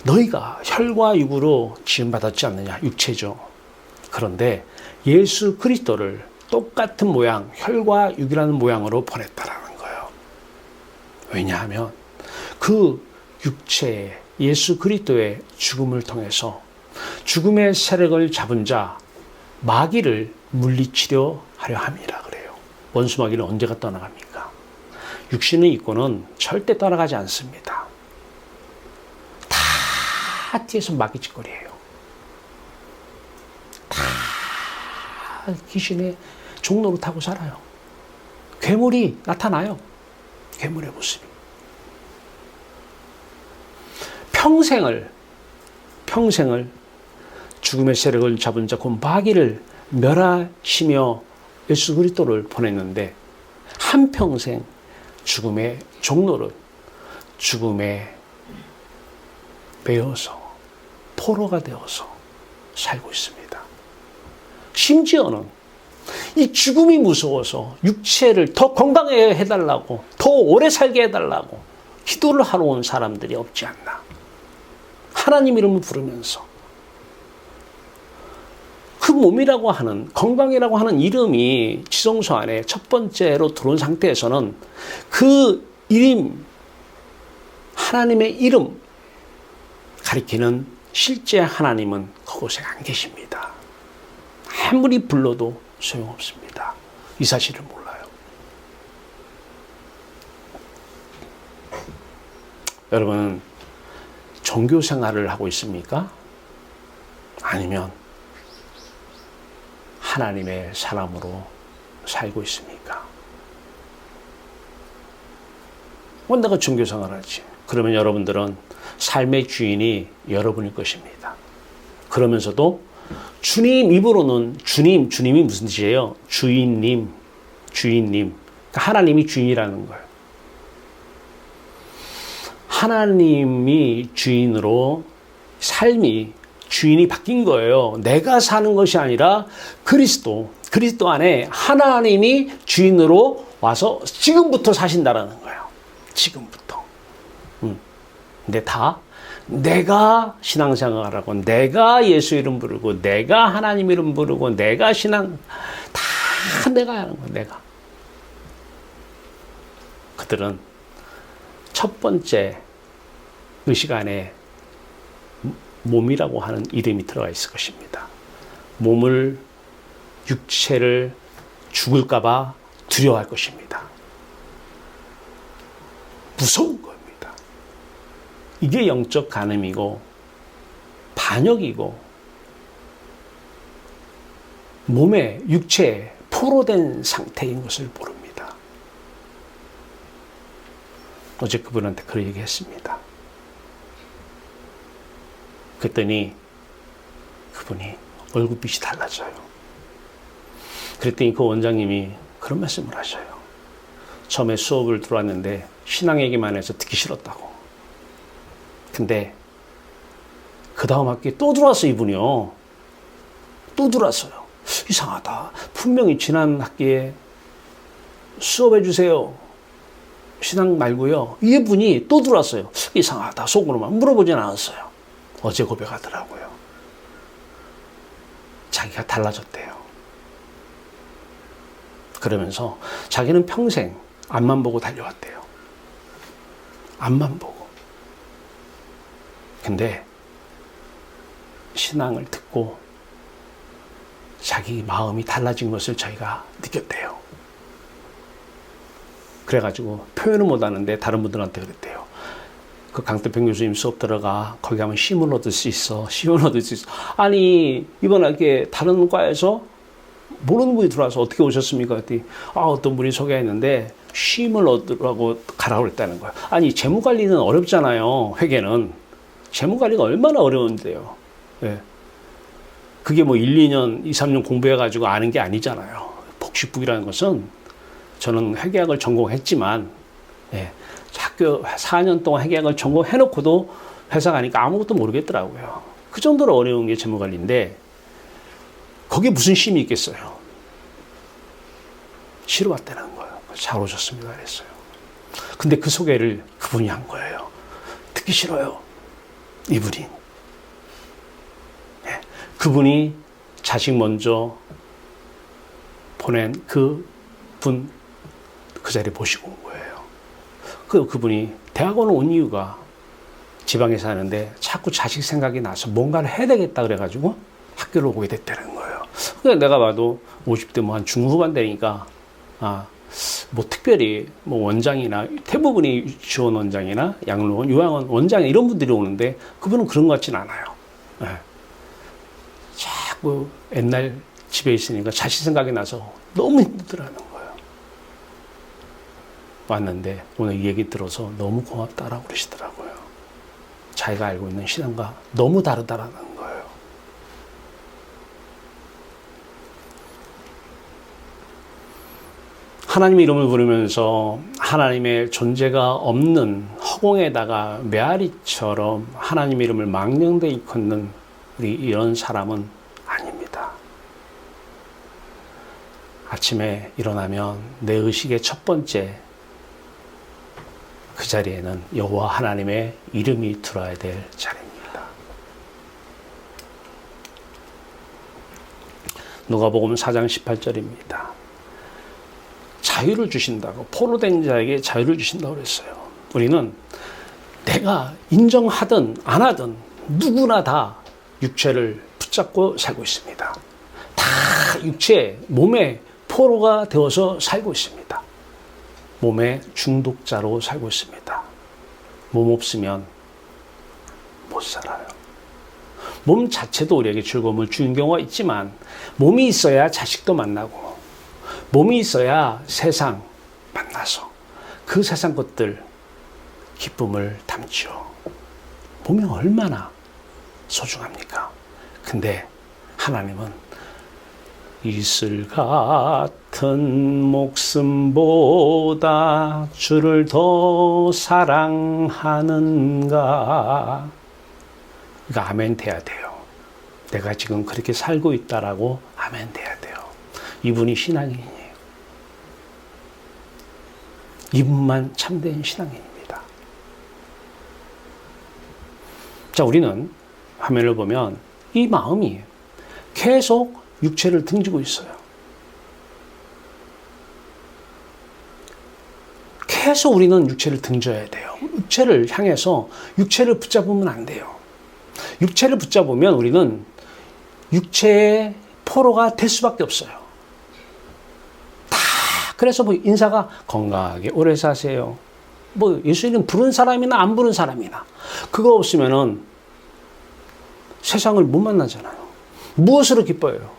Speaker 1: 너희가 혈과 육으로 지음받았지 않느냐, 육체죠. 그런데 예수 그리스도를 똑같은 모양, 혈과 육이라는 모양으로 보냈다라는 거예요. 왜냐하면 그 육체의 예수 그리스도의 죽음을 통해서 죽음의 세력을 잡은 자 마귀를 물리치려 하려 함이라 그래요. 원수 마귀는 언제가 떠나갑니까? 육신을 입고는 절대 떠나가지 않습니다. 다 뒤에서 마귀 짓거리예요. 다 귀신의 종로를 타고 살아요. 괴물이 나타나요. 괴물의 모습이. 평생을 죽음의 세력을 잡은 자 곧 마귀를 멸하시며 예수 그리스도를 보냈는데 한평생 죽음의 종노릇, 죽음에 매여서 포로가 되어서 살고 있습니다. 심지어는 이 죽음이 무서워서 육체를 더 건강하게 해달라고, 더 오래 살게 해달라고 기도를 하러 온 사람들이 없지 않나. 하나님 이름을 부르면서 그 몸이라고 하는, 건강이라고 하는 이름이 지성소 안에 첫 번째로 들어온 상태에서는 그 이름, 하나님의 이름 가리키는 실제 하나님은 그곳에 안 계십니다. 아무리 불러도 소용없습니다. 이 사실을 몰라요. 여러분, 종교 생활을 하고 있습니까? 아니면 하나님의 사람으로 살고 있습니까? 내가 종교 생활을 하지. 그러면 여러분들은 삶의 주인이 여러분일 것입니다. 그러면서도 주님 입으로는 주님이 무슨 뜻이에요? 주인님. 그러니까 하나님이 주인이라는 거예요. 하나님이 주인으로 삶이 주인이 바뀐 거예요. 내가 사는 것이 아니라 그리스도 안에 하나님이 주인으로 와서 지금부터 사신다라는 거예요. 지금부터. 근데 다 내가 신앙생활하고 내가 예수 이름 부르고 내가 하나님 이름 부르고 내가 신앙 다 내가 하는 거야. 내가. 그들은 첫 번째 의식 안에 몸이라고 하는 이름이 들어가 있을 것입니다. 육체를 죽을까봐 두려워할 것입니다. 무서운 겁니다. 이게 영적 간음이고 반역이고 몸에 육체에 포로된 상태인 것을 모릅니다. 어제 그분한테 그런 얘기했습니다. 그랬더니 그분이 얼굴빛이 달라져요. 그랬더니 그 원장님이 그런 말씀을 하셔요. 처음에 수업을 들어왔는데 신앙 얘기만 해서 듣기 싫었다고. 근데 그 다음 학기에 또 들어왔어요, 이분이요. 또 들어왔어요. 이상하다. 분명히 지난 학기에 수업해 주세요. 신앙 말고요. 이분이 또 들어왔어요. 이상하다. 속으로만 물어보진 않았어요. 어제 고백하더라고요. 자기가 달라졌대요. 그러면서 자기는 평생 앞만 보고 달려왔대요. 앞만 보고. 근데 신앙을 듣고 자기 마음이 달라진 것을 자기가 느꼈대요. 그래가지고 표현은 못하는데 다른 분들한테 그랬대요. 그 강태평 교수님 수업 들어가. 거기 가면 쉼을 얻을 수 있어. 쉼을 얻을 수 있어. 아니 이번에 다른 과에서 모르는 분이 들어와서 어떻게 오셨습니까? 그랬더니 어떤 분이 소개했는데 쉼을 얻으라고 가라고 그랬다는 거예요. 아니 재무관리는 어렵잖아요. 회계는. 재무관리가 얼마나 어려운데요. 예. 그게 뭐 1, 2년, 2, 3년 공부해가지고 아는 게 아니잖아요. 복식북이라는 것은 저는 회계학을 전공했지만 예. 학교 4년 동안 회계학을 전공해놓고도 회사 가니까 아무것도 모르겠더라고요. 그 정도로 어려운 게 재무관리인데 거기에 무슨 쉼이 있겠어요. 싫어 왔다는 거예요. 잘 오셨습니다. 그랬어요. 근데 그 소개를 그분이 한 거예요. 듣기 싫어요. 이분이. 네. 그분이 자식 먼저 보낸 그 자리에 모시고 온 거예요. 그분이 대학원 온 이유가 지방에 사는데 자꾸 자식 생각이 나서 뭔가를 해야 되겠다 그래가지고 학교를 오게 됐다는 거예요. 그러니까 내가 봐도 50대 한 중후반 되니까 뭐 특별히 뭐 원장이나 대부분이 유치원 원장이나 양로원, 요양원 원장 이런 분들이 오는데 그분은 그런 것 같진 않아요. 네. 자꾸 옛날 집에 있으니까 자식 생각이 나서 너무 힘들더라는 거예요. 왔는데 오늘 이 얘기 들어서 너무 고맙다라고 그러시더라고요. 자기가 알고 있는 신앙과 너무 다르다라는 거예요. 하나님의 이름을 부르면서 하나님의 존재가 없는 허공에다가 메아리처럼 하나님의 이름을 망령되이 걷는 우리 이런 사람은 아닙니다. 아침에 일어나면 내 의식의 첫 번째 그 자리에는 여호와 하나님의 이름이 들어야 될 자리입니다. 누가복음 4장 18절입니다. 자유를 주신다고, 포로된 자에게 자유를 주신다고 그랬어요. 우리는 내가 인정하든 안 하든 누구나 다 육체를 붙잡고 살고 있습니다. 다 육체, 몸의 포로가 되어서 살고 있습니다. 몸의 중독자로 살고 있습니다. 몸 없으면 못 살아요. 몸 자체도 우리에게 즐거움을 주는 경우가 있지만 몸이 있어야 자식도 만나고 몸이 있어야 세상 만나서 그 세상 것들 기쁨을 담죠. 몸이 얼마나 소중합니까? 근데 하나님은 이슬 같은 목숨보다 주를 더 사랑하는가? 그러니까 아멘 돼야 돼요. 내가 지금 그렇게 살고 있다라고 아멘 돼야 돼요. 이분이 신앙인이에요. 이분만 참된 신앙인입니다. 자, 우리는 화면을 보면 이 마음이 계속 육체를 등지고 있어요. 계속 우리는 육체를 등져야 돼요. 육체를 향해서 육체를 붙잡으면 안 돼요. 육체를 붙잡으면 우리는 육체의 포로가 될 수밖에 없어요. 그래서 뭐 인사가 건강하게 오래 사세요. 뭐 예수님 부른 사람이나 안 부른 사람이나 그거 없으면은 세상을 못 만나잖아요. 무엇으로 기뻐요?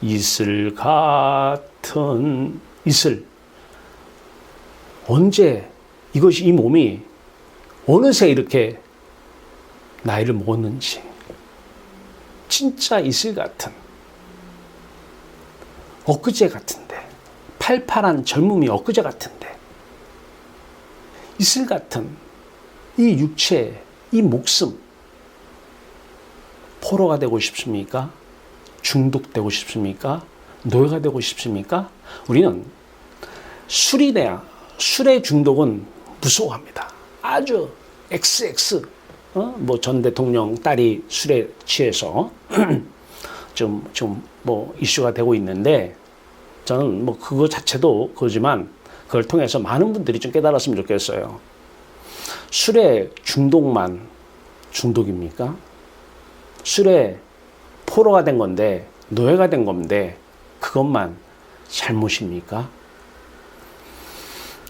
Speaker 1: 이슬 같은 이슬. 언제 이것이 이 몸이 어느새 이렇게 나이를 먹었는지 진짜 이슬 같은 엊그제 같은데 팔팔한 젊음이 엊그제 같은데 이슬 같은 이 육체, 이 목숨 포로가 되고 싶습니까? 중독되고 싶습니까? 노예가 되고 싶습니까? 우리는 술의 중독은 무서워합니다. 아주 XX 뭐 전 대통령 딸이 술에 취해서 좀 뭐 이슈가 되고 있는데 저는 뭐 그거 자체도 그거지만 그걸 통해서 많은 분들이 좀 깨달았으면 좋겠어요. 술의 중독만 중독입니까? 술에 포로가 된 건데 노예가 된 건데 그것만 잘못입니까?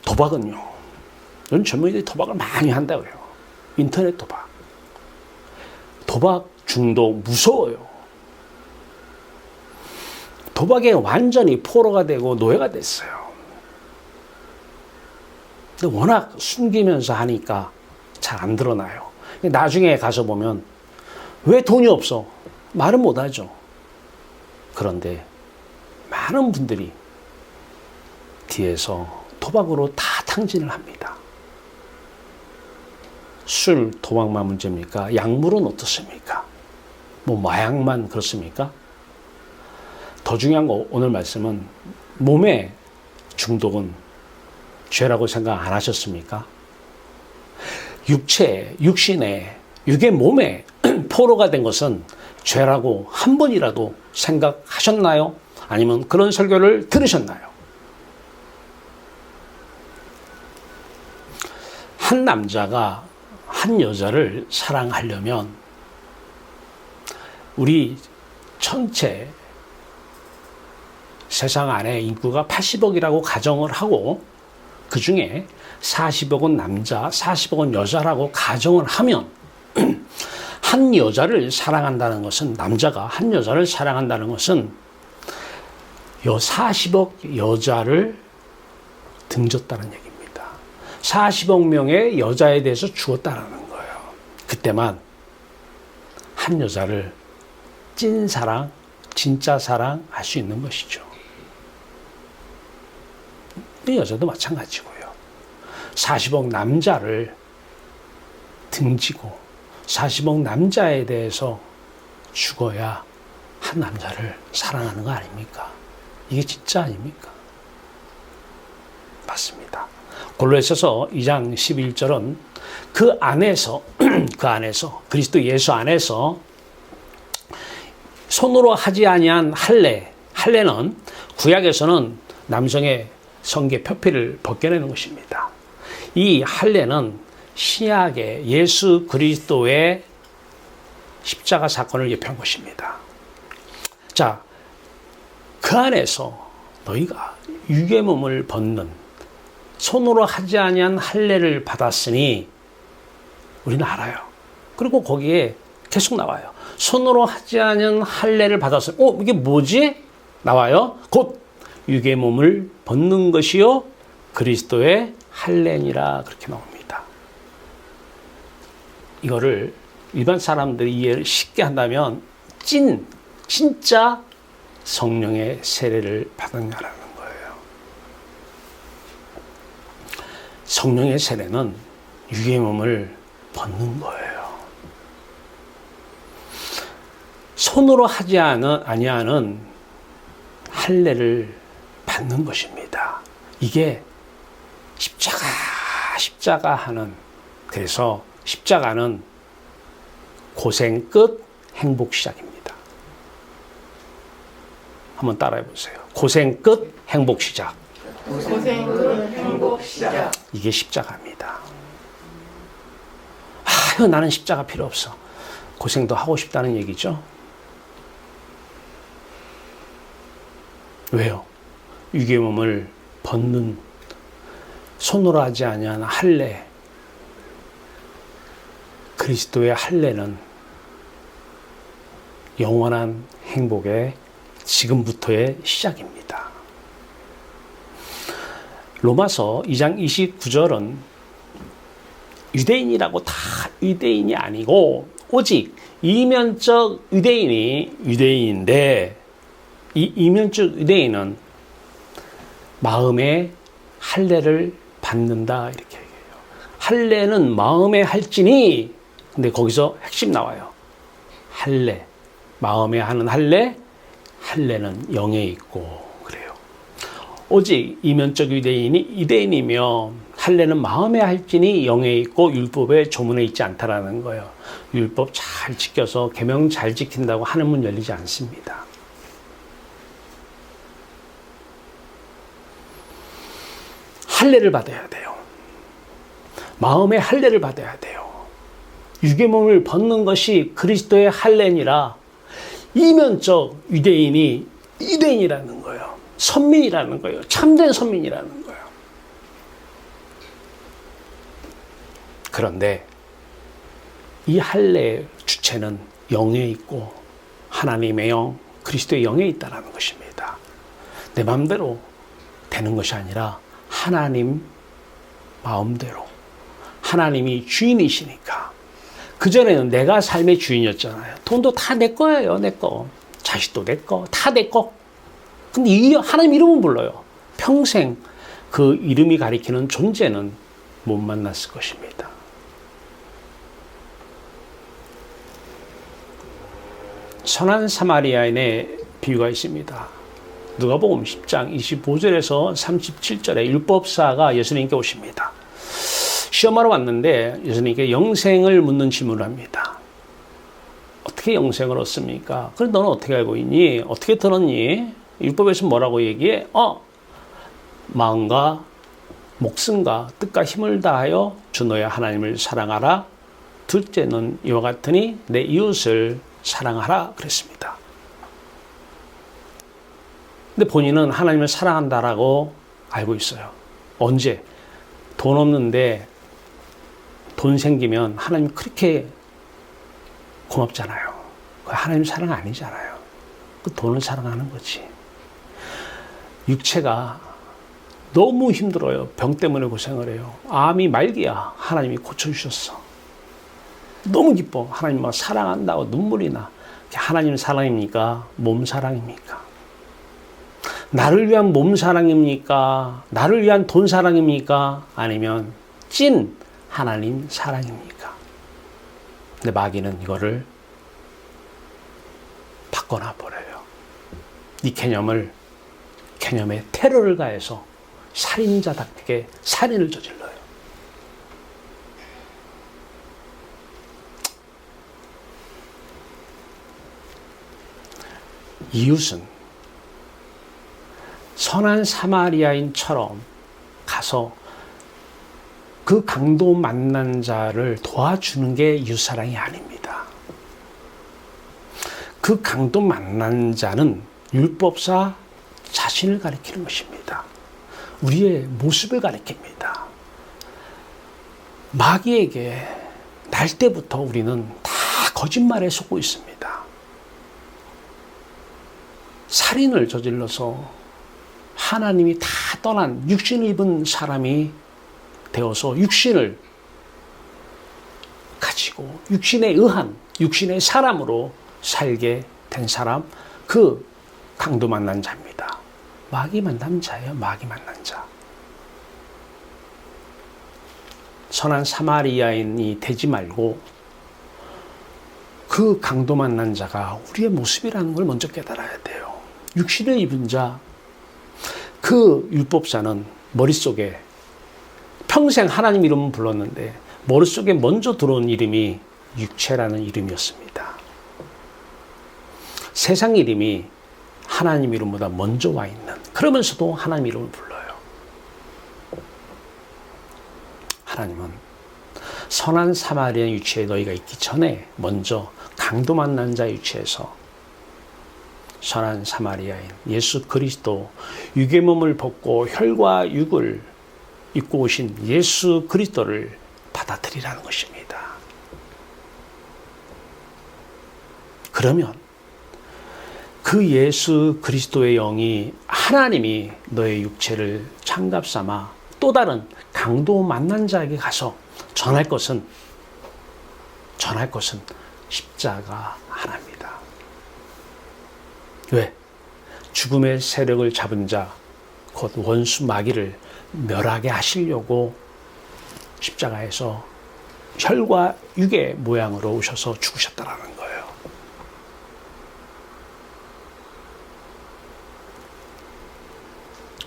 Speaker 1: 도박은요. 요즘 젊은이들이 도박을 많이 한다고요. 인터넷 도박. 도박 중독 무서워요. 도박에 완전히 포로가 되고 노예가 됐어요. 근데 워낙 숨기면서 하니까 잘 안 드러나요. 나중에 가서 보면 왜 돈이 없어? 말은 못하죠. 그런데 많은 분들이 뒤에서 도박으로 다 탕진을 합니다. 술, 도박만 문제입니까? 약물은 어떻습니까? 뭐 마약만 그렇습니까? 더 중요한 거 오늘 말씀은 몸의 중독은 죄라고 생각 안 하셨습니까? 육신의 육의 몸에 포로가 된 것은 죄라고 한 번이라도 생각하셨나요? 아니면 그런 설교를 들으셨나요? 한 남자가 한 여자를 사랑하려면 우리 전체 세상 안에 인구가 80억이라고 가정을 하고 그 중에 40억은 남자, 40억은 여자라고 가정을 하면 한 여자를 사랑한다는 것은 남자가 한 여자를 사랑한다는 것은 요 40억 여자를 등졌다는 얘기입니다. 40억 명의 여자에 대해서 죽었다는 거예요. 그때만 한 여자를 찐 사랑, 진짜 사랑 할 수 있는 것이죠. 이 여자도 마찬가지고요. 40억 남자를 등지고 40억 남자에 대해서 죽어야 한 남자를 사랑하는 거 아닙니까? 이게 진짜 아닙니까? 맞습니다. 골로새서 2장 11절은 그 안에서 그리스도 예수 안에서 손으로 하지 아니한 할례는 구약에서는 남성의 성계 표피를 벗겨내는 것입니다. 이 할례는 신약의 예수 그리스도의 십자가 사건을 예표한 것입니다. 자, 그 안에서 너희가 육의 몸을 벗는 손으로 하지 아니한 할례를 받았으니 우리는 알아요. 그리고 거기에 계속 나와요. 손으로 하지 아니한 할례를 받았으니 이게 뭐지? 나와요. 곧 육의 몸을 벗는 것이요 그리스도의 할례니라 그렇게 나옵니다. 이거를 일반 사람들이 이해를 쉽게 한다면 진짜 성령의 세례를 받았냐라는 거예요. 성령의 세례는 육의 몸을 벗는 거예요. 손으로 하지 아니하는 할례를 받는 것입니다. 이게 십자가 하는, 그래서 십자가는 고생 끝 행복 시작입니다. 한번 따라해 보세요. 고생 끝 행복 시작.
Speaker 2: 고생 끝 행복 시작.
Speaker 1: 이게 십자가입니다. 나는 십자가 필요 없어. 고생도 하고 싶다는 얘기죠. 왜요? 육의 몸을 벗는 손으로 하지 아니한 할례, 그리스도의 할례는 영원한 행복의 지금부터의 시작입니다. 로마서 2장 29절은 유대인이라고 다 유대인이 아니고 오직 이면적 유대인이 유대인인데 이 이면적 유대인은 마음의 할례를 받는다 이렇게 얘기해요. 할례는 마음에 할지니, 근데 거기서 핵심 나와요. 할례, 마음에 하는 할례는 영에 있고 그래요. 오직 이면적 유대인이며 할례는 마음에 할지니 영에 있고 율법의 조문에 있지 않다라는 거예요. 율법 잘 지켜서 계명 잘 지킨다고 하는 문 열리지 않습니다. 할례를 받아야 돼요. 마음의 할례를 받아야 돼요. 육의 몸을 벗는 것이 그리스도의 할례니라. 이면적 유대인이 유대인이라는 거예요. 선민이라는 거예요. 참된 선민이라는 거예요. 그런데 이 할례의 주체는 영에 있고 하나님의 영, 그리스도의 영에 있다는 것입니다. 내 마음대로 되는 것이 아니라 하나님 마음대로, 하나님이 주인이시니까. 그전에는 내가 삶의 주인이었잖아요. 돈도 다 내 거예요, 내 거. 자식도 내 거, 다 내 거. 근데 하나님 이름은 불러요. 평생 그 이름이 가리키는 존재는 못 만났을 것입니다. 선한 사마리아인의 비유가 있습니다. 누가복음 10장 25절에서 37절에 율법사가 예수님께 오십니다. 시험하러 왔는데 예수님께 영생을 묻는 질문을 합니다. 어떻게 영생을 얻습니까? 그래 너는 어떻게 알고 있니? 어떻게 들었니? 율법에서 뭐라고 얘기해? 마음과 목숨과 뜻과 힘을 다하여 주 너의 하나님을 사랑하라. 둘째는 이와 같으니 내 이웃을 사랑하라 그랬습니다. 근데 본인은 하나님을 사랑한다라고 알고 있어요. 언제? 돈 없는데 돈 생기면 하나님 그렇게 고맙잖아요. 하나님 사랑 아니잖아요. 그 돈을 사랑하는 거지. 육체가 너무 힘들어요. 병 때문에 고생을 해요. 암이 말기야. 하나님이 고쳐주셨어. 너무 기뻐. 하나님 막 사랑한다고 눈물이 나. 하나님 사랑입니까? 몸 사랑입니까? 나를 위한 몸 사랑입니까? 나를 위한 돈 사랑입니까? 아니면 찐 하나님 사랑입니까? 근데 마귀는 이거를 바꿔놔 버려요. 이 개념에 테러를 가해서 살인자답게 살인을 저질러요. 이웃은 선한 사마리아인처럼 가서 그 강도 만난 자를 도와주는 게 이웃사랑이 아닙니다. 그 강도 만난 자는 율법사 자신을 가리키는 것입니다. 우리의 모습을 가리킵니다. 마귀에게 날 때부터 우리는 다 거짓말에 속고 있습니다. 살인을 저질러서 하나님이 다 떠난 육신을 입은 사람이 되어서 육신을 가지고 육신에 의한 육신의 사람으로 살게 된 사람, 그 강도 만난 자입니다. 마귀 만난 자예요. 마귀 만난 자. 선한 사마리아인이 되지 말고 그 강도 만난 자가 우리의 모습이라는 걸 먼저 깨달아야 돼요. 육신을 입은 자, 그 율법사는 머릿속에 평생 하나님 이름은 불렀는데 머릿속에 먼저 들어온 이름이 육체라는 이름이었습니다. 세상 이름이 하나님 이름보다 먼저 와 있는, 그러면서도 하나님 이름을 불러요. 하나님은 선한 사마리아 유치에 너희가 있기 전에 먼저 강도 만난 자 유치에서 선한 사마리아인 예수 그리스도, 육의 몸을 벗고 혈과 육을 입고 오신 예수 그리스도를 받아들이라는 것입니다. 그러면 그 예수 그리스도의 영이, 하나님이 너의 육체를 장갑 삼아 또 다른 강도 만난 자에게 가서 전할 것은 십자가 하나입니다. 왜? 죽음의 세력을 잡은 자, 곧 원수 마귀를 멸하게 하시려고 십자가에서 혈과 육의 모양으로 오셔서 죽으셨다라는 거예요.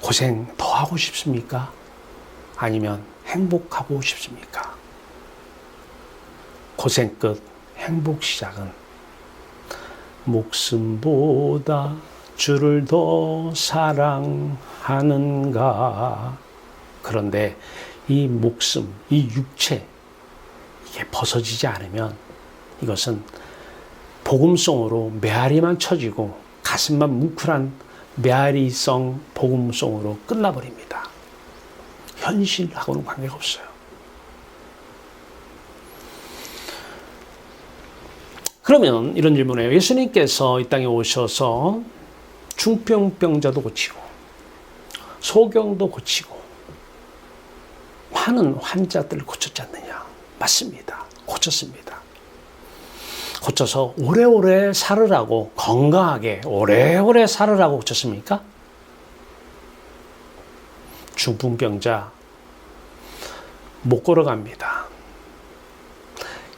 Speaker 1: 고생 더 하고 싶습니까? 아니면 행복하고 싶습니까? 고생 끝, 행복 시작은 목숨보다 주를 더 사랑하는가. 그런데 이 목숨, 이 육체, 이게 벗어지지 않으면 이것은 복음송으로 메아리만 쳐지고 가슴만 뭉클한 메아리성 복음송으로 끝나버립니다. 현실하고는 관계가 없어요. 그러면 이런 질문이에요. 예수님께서 이 땅에 오셔서 중풍병자도 고치고 소경도 고치고 많은 환자들을 고쳤지 않느냐? 맞습니다. 고쳤습니다. 고쳐서 오래오래 살으라고, 건강하게 오래오래 살으라고 고쳤습니까? 중풍병자 못 걸어갑니다.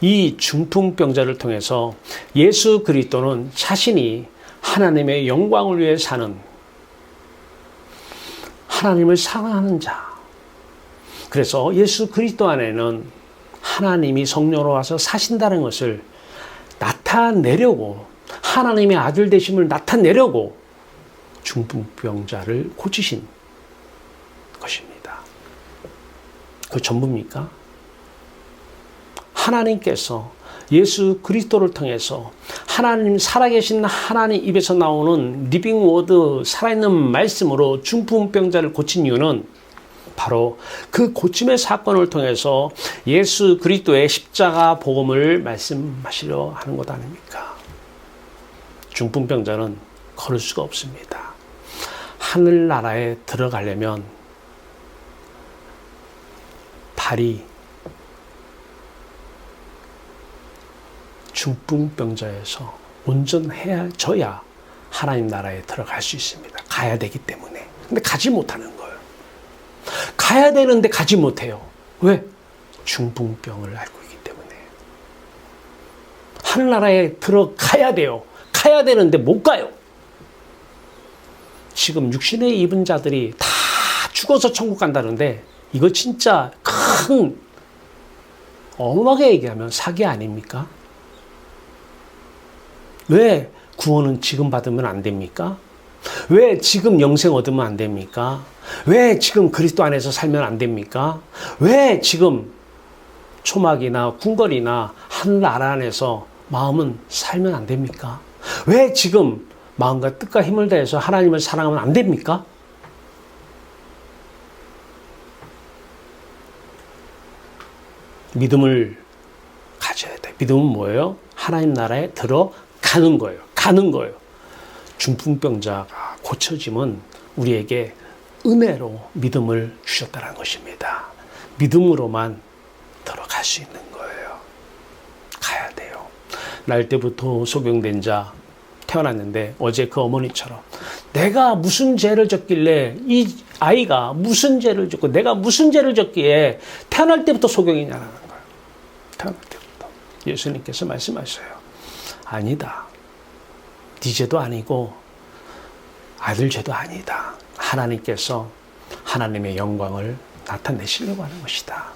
Speaker 1: 이 중풍병자를 통해서 예수 그리스도는 자신이 하나님의 영광을 위해 사는, 하나님을 사랑하는 자. 그래서 예수 그리스도 안에는 하나님이 성령으로 와서 사신다는 것을 나타내려고, 하나님의 아들 되심을 나타내려고 중풍병자를 고치신 것입니다. 그 전부입니까? 하나님께서 예수 그리스도를 통해서 하나님, 살아계신 하나님 입에서 나오는 리빙 워드, 살아있는 말씀으로 중풍병자를 고친 이유는 바로 그 고침의 사건을 통해서 예수 그리스도의 십자가 복음을 말씀하시려 하는 것 아닙니까? 중풍병자는 걸을 수가 없습니다. 하늘나라에 들어가려면 발이 중풍병자에서 온전해져야 하나님 나라에 들어갈 수 있습니다. 가야 되기 때문에. 근데 가지 못하는 거예요. 가야 되는데 가지 못해요. 왜? 중풍병을 앓고 있기 때문에. 하늘나라에 들어가야 돼요. 가야 되는데 못 가요. 지금 육신에 입은 자들이 다 죽어서 천국 간다는데 이거 진짜 큰, 엄하게 얘기하면 사기 아닙니까? 왜 구원은 지금 받으면 안 됩니까? 왜 지금 영생 얻으면 안 됩니까? 왜 지금 그리스도 안에서 살면 안 됩니까? 왜 지금 초막이나 궁궐이나 하늘나라 안에서 마음은 살면 안 됩니까? 왜 지금 마음과 뜻과 힘을 다해서 하나님을 사랑하면 안 됩니까? 믿음을 가져야 돼. 믿음은 뭐예요? 하나님 나라에 들어가는 거예요. 가는 거예요. 중풍병자가 고쳐짐은 우리에게 은혜로 믿음을 주셨다는 것입니다. 믿음으로만 들어갈 수 있는 거예요. 가야 돼요. 날 때부터 소경된 자 태어났는데 어제 그 어머니처럼 내가 무슨 죄를 졌길래 이 아이가 무슨 죄를 졌고 내가 무슨 죄를 졌기에 태어날 때부터 소경이냐는 거예요. 태어날 때부터. 예수님께서 말씀하셔요. 아니다. 네 죄도 아니고 아들 죄도 아니다. 하나님께서 하나님의 영광을 나타내시려고 하는 것이다.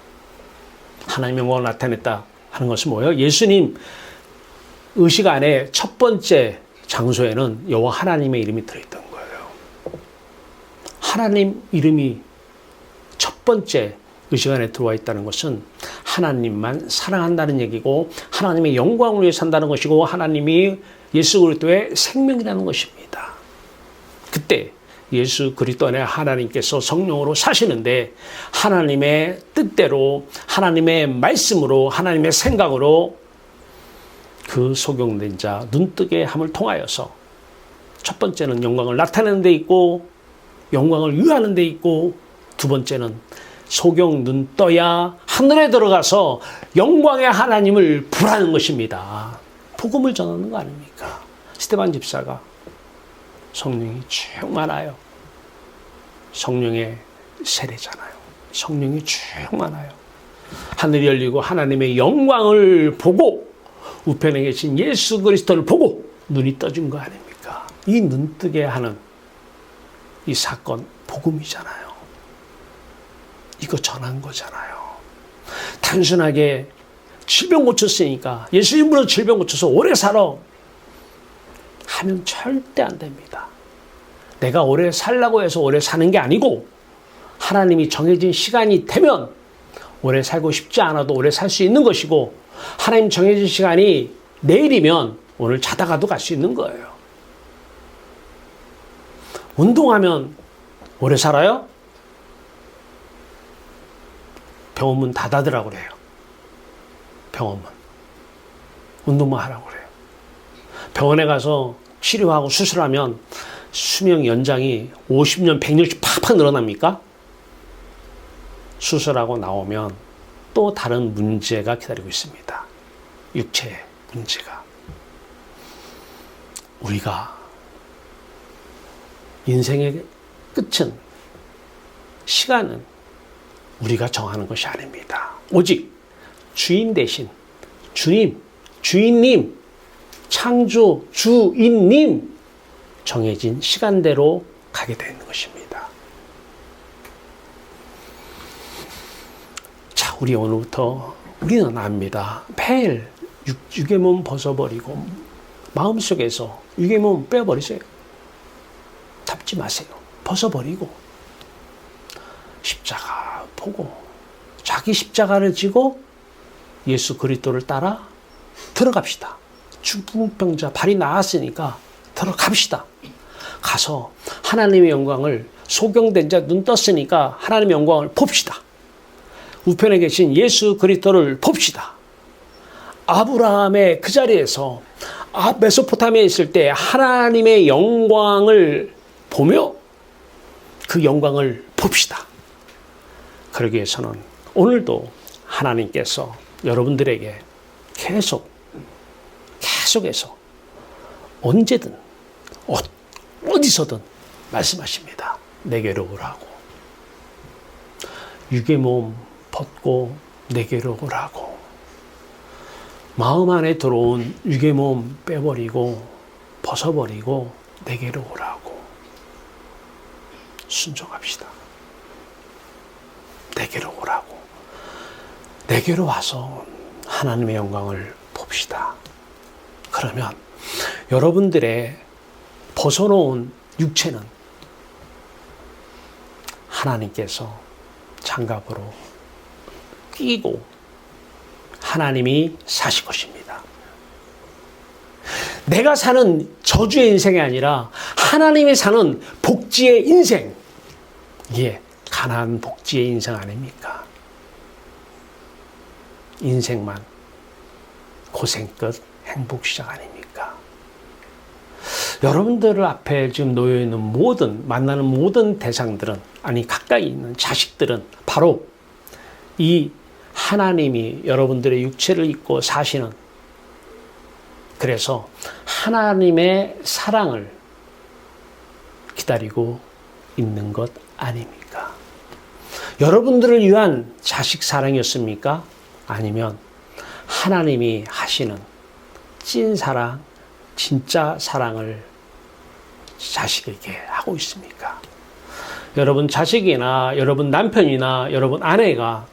Speaker 1: 하나님의 영광을 나타냈다 하는 것은 뭐예요? 예수님 의식 안에 첫 번째 장소에는 여호와 하나님의 이름이 들어있던 거예요. 하나님 이름이 첫 번째 의식 안에 들어와 있다는 것은 하나님만 사랑한다는 얘기고 하나님의 영광을 위해 산다는 것이고 하나님이 예수 그리스도의 생명이라는 것입니다. 그때 예수 그리스도 안에 하나님께서 성령으로 사시는데 하나님의 뜻대로 하나님의 말씀으로 하나님의 생각으로 그 소경된 자 눈뜨게 함을 통하여서 첫 번째는 영광을 나타내는 데 있고 영광을 유하는 데 있고 두 번째는 소경 눈 떠야 하늘에 들어가서 영광의 하나님을 부르는 것입니다. 복음을 전하는 거 아닙니까? 스데반 집사가 성령이 충만하여 성령의 세례잖아요. 성령이 충만하여 하늘이 열리고 하나님의 영광을 보고 우편에 계신 예수 그리스도를 보고 눈이 떠진 거 아닙니까? 이 눈뜨게 하는 이 사건 복음이잖아요. 이거 전한 거잖아요. 단순하게 질병 고쳤으니까 예수님으로 질병 고쳐서 오래 살아 하면 절대 안 됩니다. 내가 오래 살라고 해서 오래 사는 게 아니고 하나님이 정해진 시간이 되면 오래 살고 싶지 않아도 오래 살 수 있는 것이고 하나님 정해진 시간이 내일이면 오늘 자다가도 갈 수 있는 거예요. 운동하면 오래 살아요? 병원문 닫아두라고 그래요. 병원문. 운동만 하라고 그래요. 병원에 가서 치료하고 수술하면 수명 연장이 50년, 100년씩 팍팍 늘어납니까? 수술하고 나오면 또 다른 문제가 기다리고 있습니다. 육체의 문제가. 우리가 인생의 끝은, 시간은 우리가 정하는 것이 아닙니다. 오직 주인 대신 주님, 주인님, 창조 주인님 정해진 시간대로 가게 되는 것입니다. 자, 우리 오늘부터 우리는 압니다. 매일 육의 몸 벗어버리고 마음속에서 육의 몸 빼버리세요. 잡지 마세요. 벗어버리고 십자가 보고 자기 십자가를 지고 예수 그리스도를 따라 들어갑시다. 중풍병자 발이 나았으니까 들어갑시다. 가서 하나님의 영광을, 소경된 자 눈 떴으니까 하나님의 영광을 봅시다. 우편에 계신 예수 그리스도를 봅시다. 아브라함의 그 자리에서 메소포타미아에 있을 때 하나님의 영광을 보며 그 영광을 봅시다. 그러기 위해서는 오늘도 하나님께서 여러분들에게 계속해서 언제든 어디서든 말씀하십니다. 내게로 오라고. 육의 몸 벗고 내게로 오라고. 마음 안에 들어온 육의 몸 빼버리고 벗어버리고 내게로 오라고. 순종합시다. 내게로 오라고. 내게로 와서 하나님의 영광을 봅시다. 그러면 여러분들의 벗어놓은 육체는 하나님께서 장갑으로 끼고 하나님이 사실 것입니다. 내가 사는 저주의 인생이 아니라 하나님이 사는 복지의 인생. 이게 가나안 복지의 인생 아닙니까? 인생만 고생 끝 행복 시작 아닙니까? 여러분들 앞에 지금 놓여있는 만나는 모든 대상들은, 가까이 있는 자식들은 바로 이 하나님이 여러분들의 육체를 입고 사시는, 그래서 하나님의 사랑을 기다리고 있는 것 아닙니까? 여러분들을 위한 자식 사랑이었습니까? 아니면 하나님이 하시는 찐 사랑, 진짜 사랑을 자식에게 하고 있습니까? 여러분 자식이나 여러분 남편이나 여러분 아내가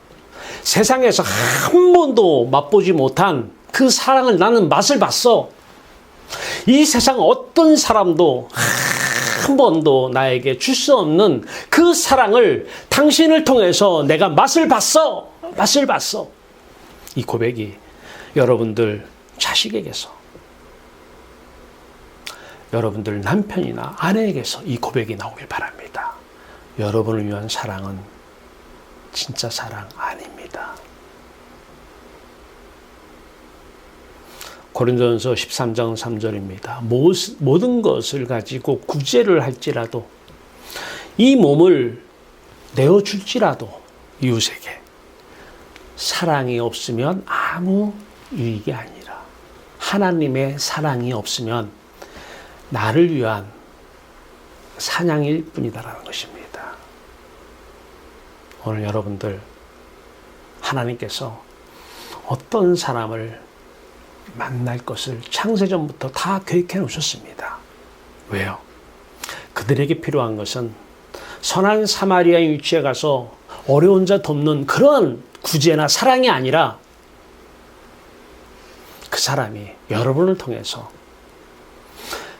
Speaker 1: 세상에서 한 번도 맛보지 못한 그 사랑을 나는 맛을 봤어. 이 세상 어떤 사람도 한 번도 나에게 줄 수 없는 그 사랑을 당신을 통해서 내가 맛을 봤어. 맛을 봤어. 이 고백이 여러분들 자식에게서, 여러분들 남편이나 아내에게서 이 고백이 나오길 바랍니다. 여러분을 위한 사랑은 진짜 사랑 아닙니다. 고린도전서 13장 3절입니다. 모든 것을 가지고 구제를 할지라도 이 몸을 내어줄지라도 이웃에게 사랑이 없으면 아무 유익이 아니라, 하나님의 사랑이 없으면 나를 위한 사냥일 뿐이다라는 것입니다. 오늘 여러분들 하나님께서 어떤 사람을 만날 것을 창세전부터 다 계획해 놓으셨습니다. 왜요? 그들에게 필요한 것은 선한 사마리아인 위치에 가서 어려운 자 돕는 그런 구제나 사랑이 아니라 그 사람이 여러분을 통해서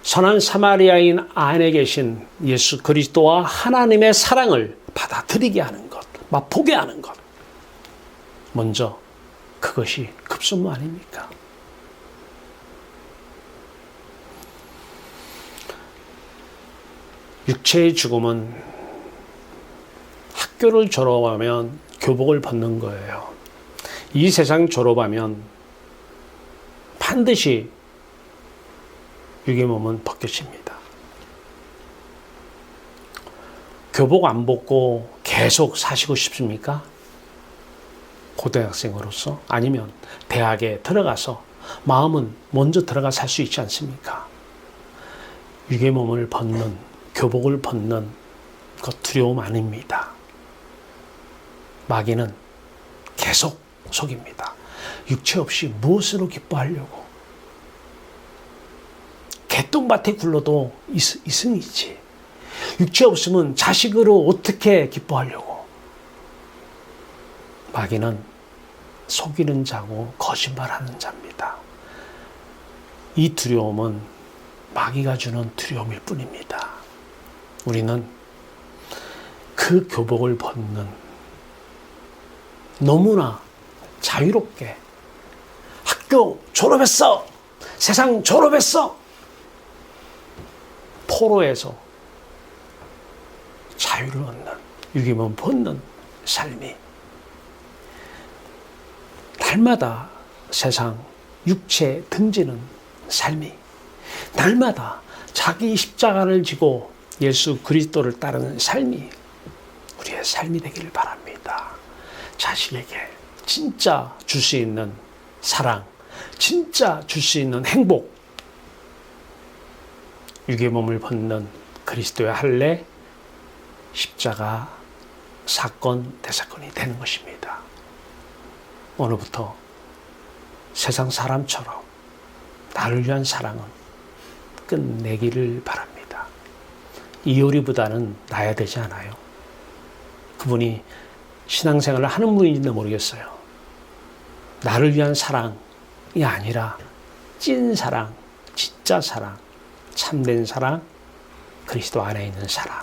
Speaker 1: 선한 사마리아인 안에 계신 예수 그리스도와 하나님의 사랑을 받아들이게 하는 것, 맛보게 하는 것. 먼저 그것이 급선무 아닙니까? 육체의 죽음은 학교를 졸업하면 교복을 벗는 거예요. 이 세상 졸업하면 반드시 육의 몸은 벗겨집니다. 교복 안 벗고 계속 사시고 싶습니까? 고등학생으로서? 아니면 대학에 들어가서 마음은 먼저 들어가 살 수 있지 않습니까? 육의 몸을 벗는, 교복을 벗는 것 두려움 아닙니다. 마귀는 계속 속입니다. 육체 없이 무엇으로 기뻐하려고? 개똥밭에 굴러도 이승이지. 육체 없으면 자식으로 어떻게 기뻐하려고? 마귀는 속이는 자고 거짓말하는 자입니다. 이 두려움은 마귀가 주는 두려움일 뿐입니다. 우리는 그 교복을 벗는, 너무나 자유롭게 학교 졸업했어, 세상 졸업했어, 포로에서 자유를 얻는, 육의 몸 벗는 삶이 날마다 세상 육체에 등지는 삶이, 날마다 자기 십자가를 지고 예수 그리스도를 따르는 삶이 우리의 삶이 되기를 바랍니다. 자신에게 진짜 줄 수 있는 사랑, 진짜 줄 수 있는 행복, 육의 몸을 벗는 그리스도의 할례, 십자가 사건, 대사건이 되는 것입니다. 오늘부터 세상 사람처럼 나를 위한 사랑은 끝내기를 바랍니다. 이효리보다는 나야 되지 않아요. 그분이 신앙생활을 하는 분인지는 모르겠어요. 나를 위한 사랑이 아니라 찐 사랑, 진짜 사랑, 참된 사랑, 그리스도 안에 있는 사랑.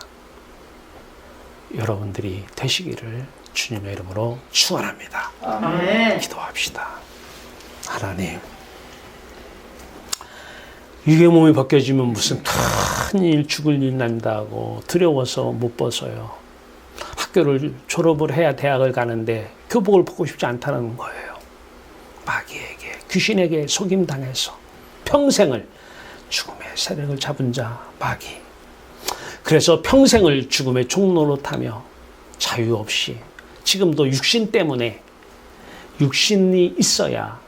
Speaker 1: 여러분들이 되시기를 주님의 이름으로 축원합니다.
Speaker 2: 아멘.
Speaker 1: 기도합시다. 하나님, 육의 몸이 벗겨지면 무슨 큰일, 죽을 일 난다고 두려워서 못 벗어요. 학교를 졸업을 해야 대학을 가는데 교복을 벗고 싶지 않다는 거예요. 마귀에게, 귀신에게 속임당해서 평생을 죽음의 세력을 잡은 자 마귀. 그래서 평생을 죽음의 종노릇하며 자유 없이 지금도 육신 때문에 육신이 있어야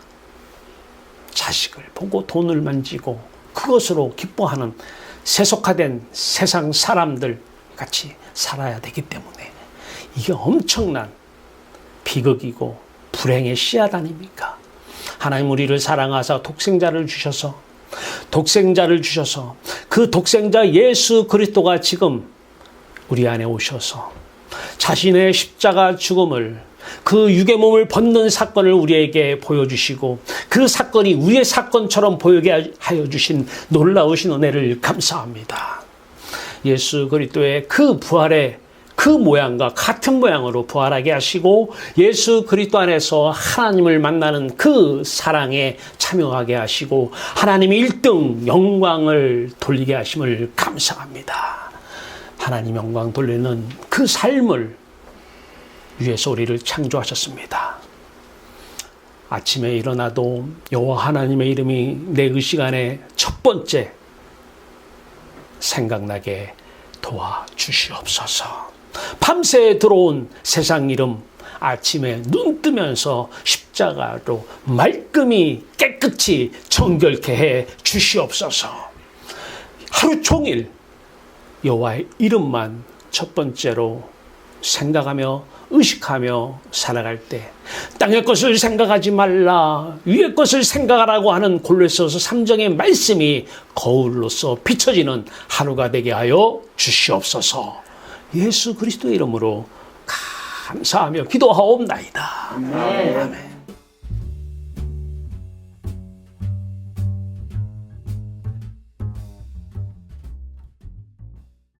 Speaker 1: 자식을 보고 돈을 만지고 그것으로 기뻐하는 세속화된 세상 사람들 같이 살아야 되기 때문에 이게 엄청난 비극이고 불행의 씨앗 아닙니까? 하나님 우리를 사랑하사 독생자를 주셔서 그 독생자 예수 그리스도가 지금 우리 안에 오셔서 자신의 십자가 죽음을, 그 육의 몸을 벗는 사건을 우리에게 보여주시고 그 사건이 우리의 사건처럼 보이게 하여 주신 놀라우신 은혜를 감사합니다. 예수 그리스도의 그 부활의 그 모양과 같은 모양으로 부활하게 하시고 예수 그리스도 안에서 하나님을 만나는 그 사랑에 참여하게 하시고 하나님의 1등 영광을 돌리게 하심을 감사합니다. 하나님 영광 돌리는 그 삶을 위해서 우리를 창조하셨습니다. 아침에 일어나도 여호와 하나님의 이름이 내 의식 안에 첫 번째 생각나게 도와주시옵소서. 밤새 들어온 세상 이름 아침에 눈 뜨면서 십자가로 말끔히 깨끗이 정결케 해 주시옵소서. 하루 종일 여호와의 이름만 첫 번째로 생각하며 의식하며 살아갈 때 땅의 것을 생각하지 말라 위의 것을 생각하라고 하는 골로새서 3장의 말씀이 거울로서 비춰지는 하루가 되게 하여 주시옵소서. 예수 그리스도의 이름으로 감사하며 기도하옵나이다. 아멘.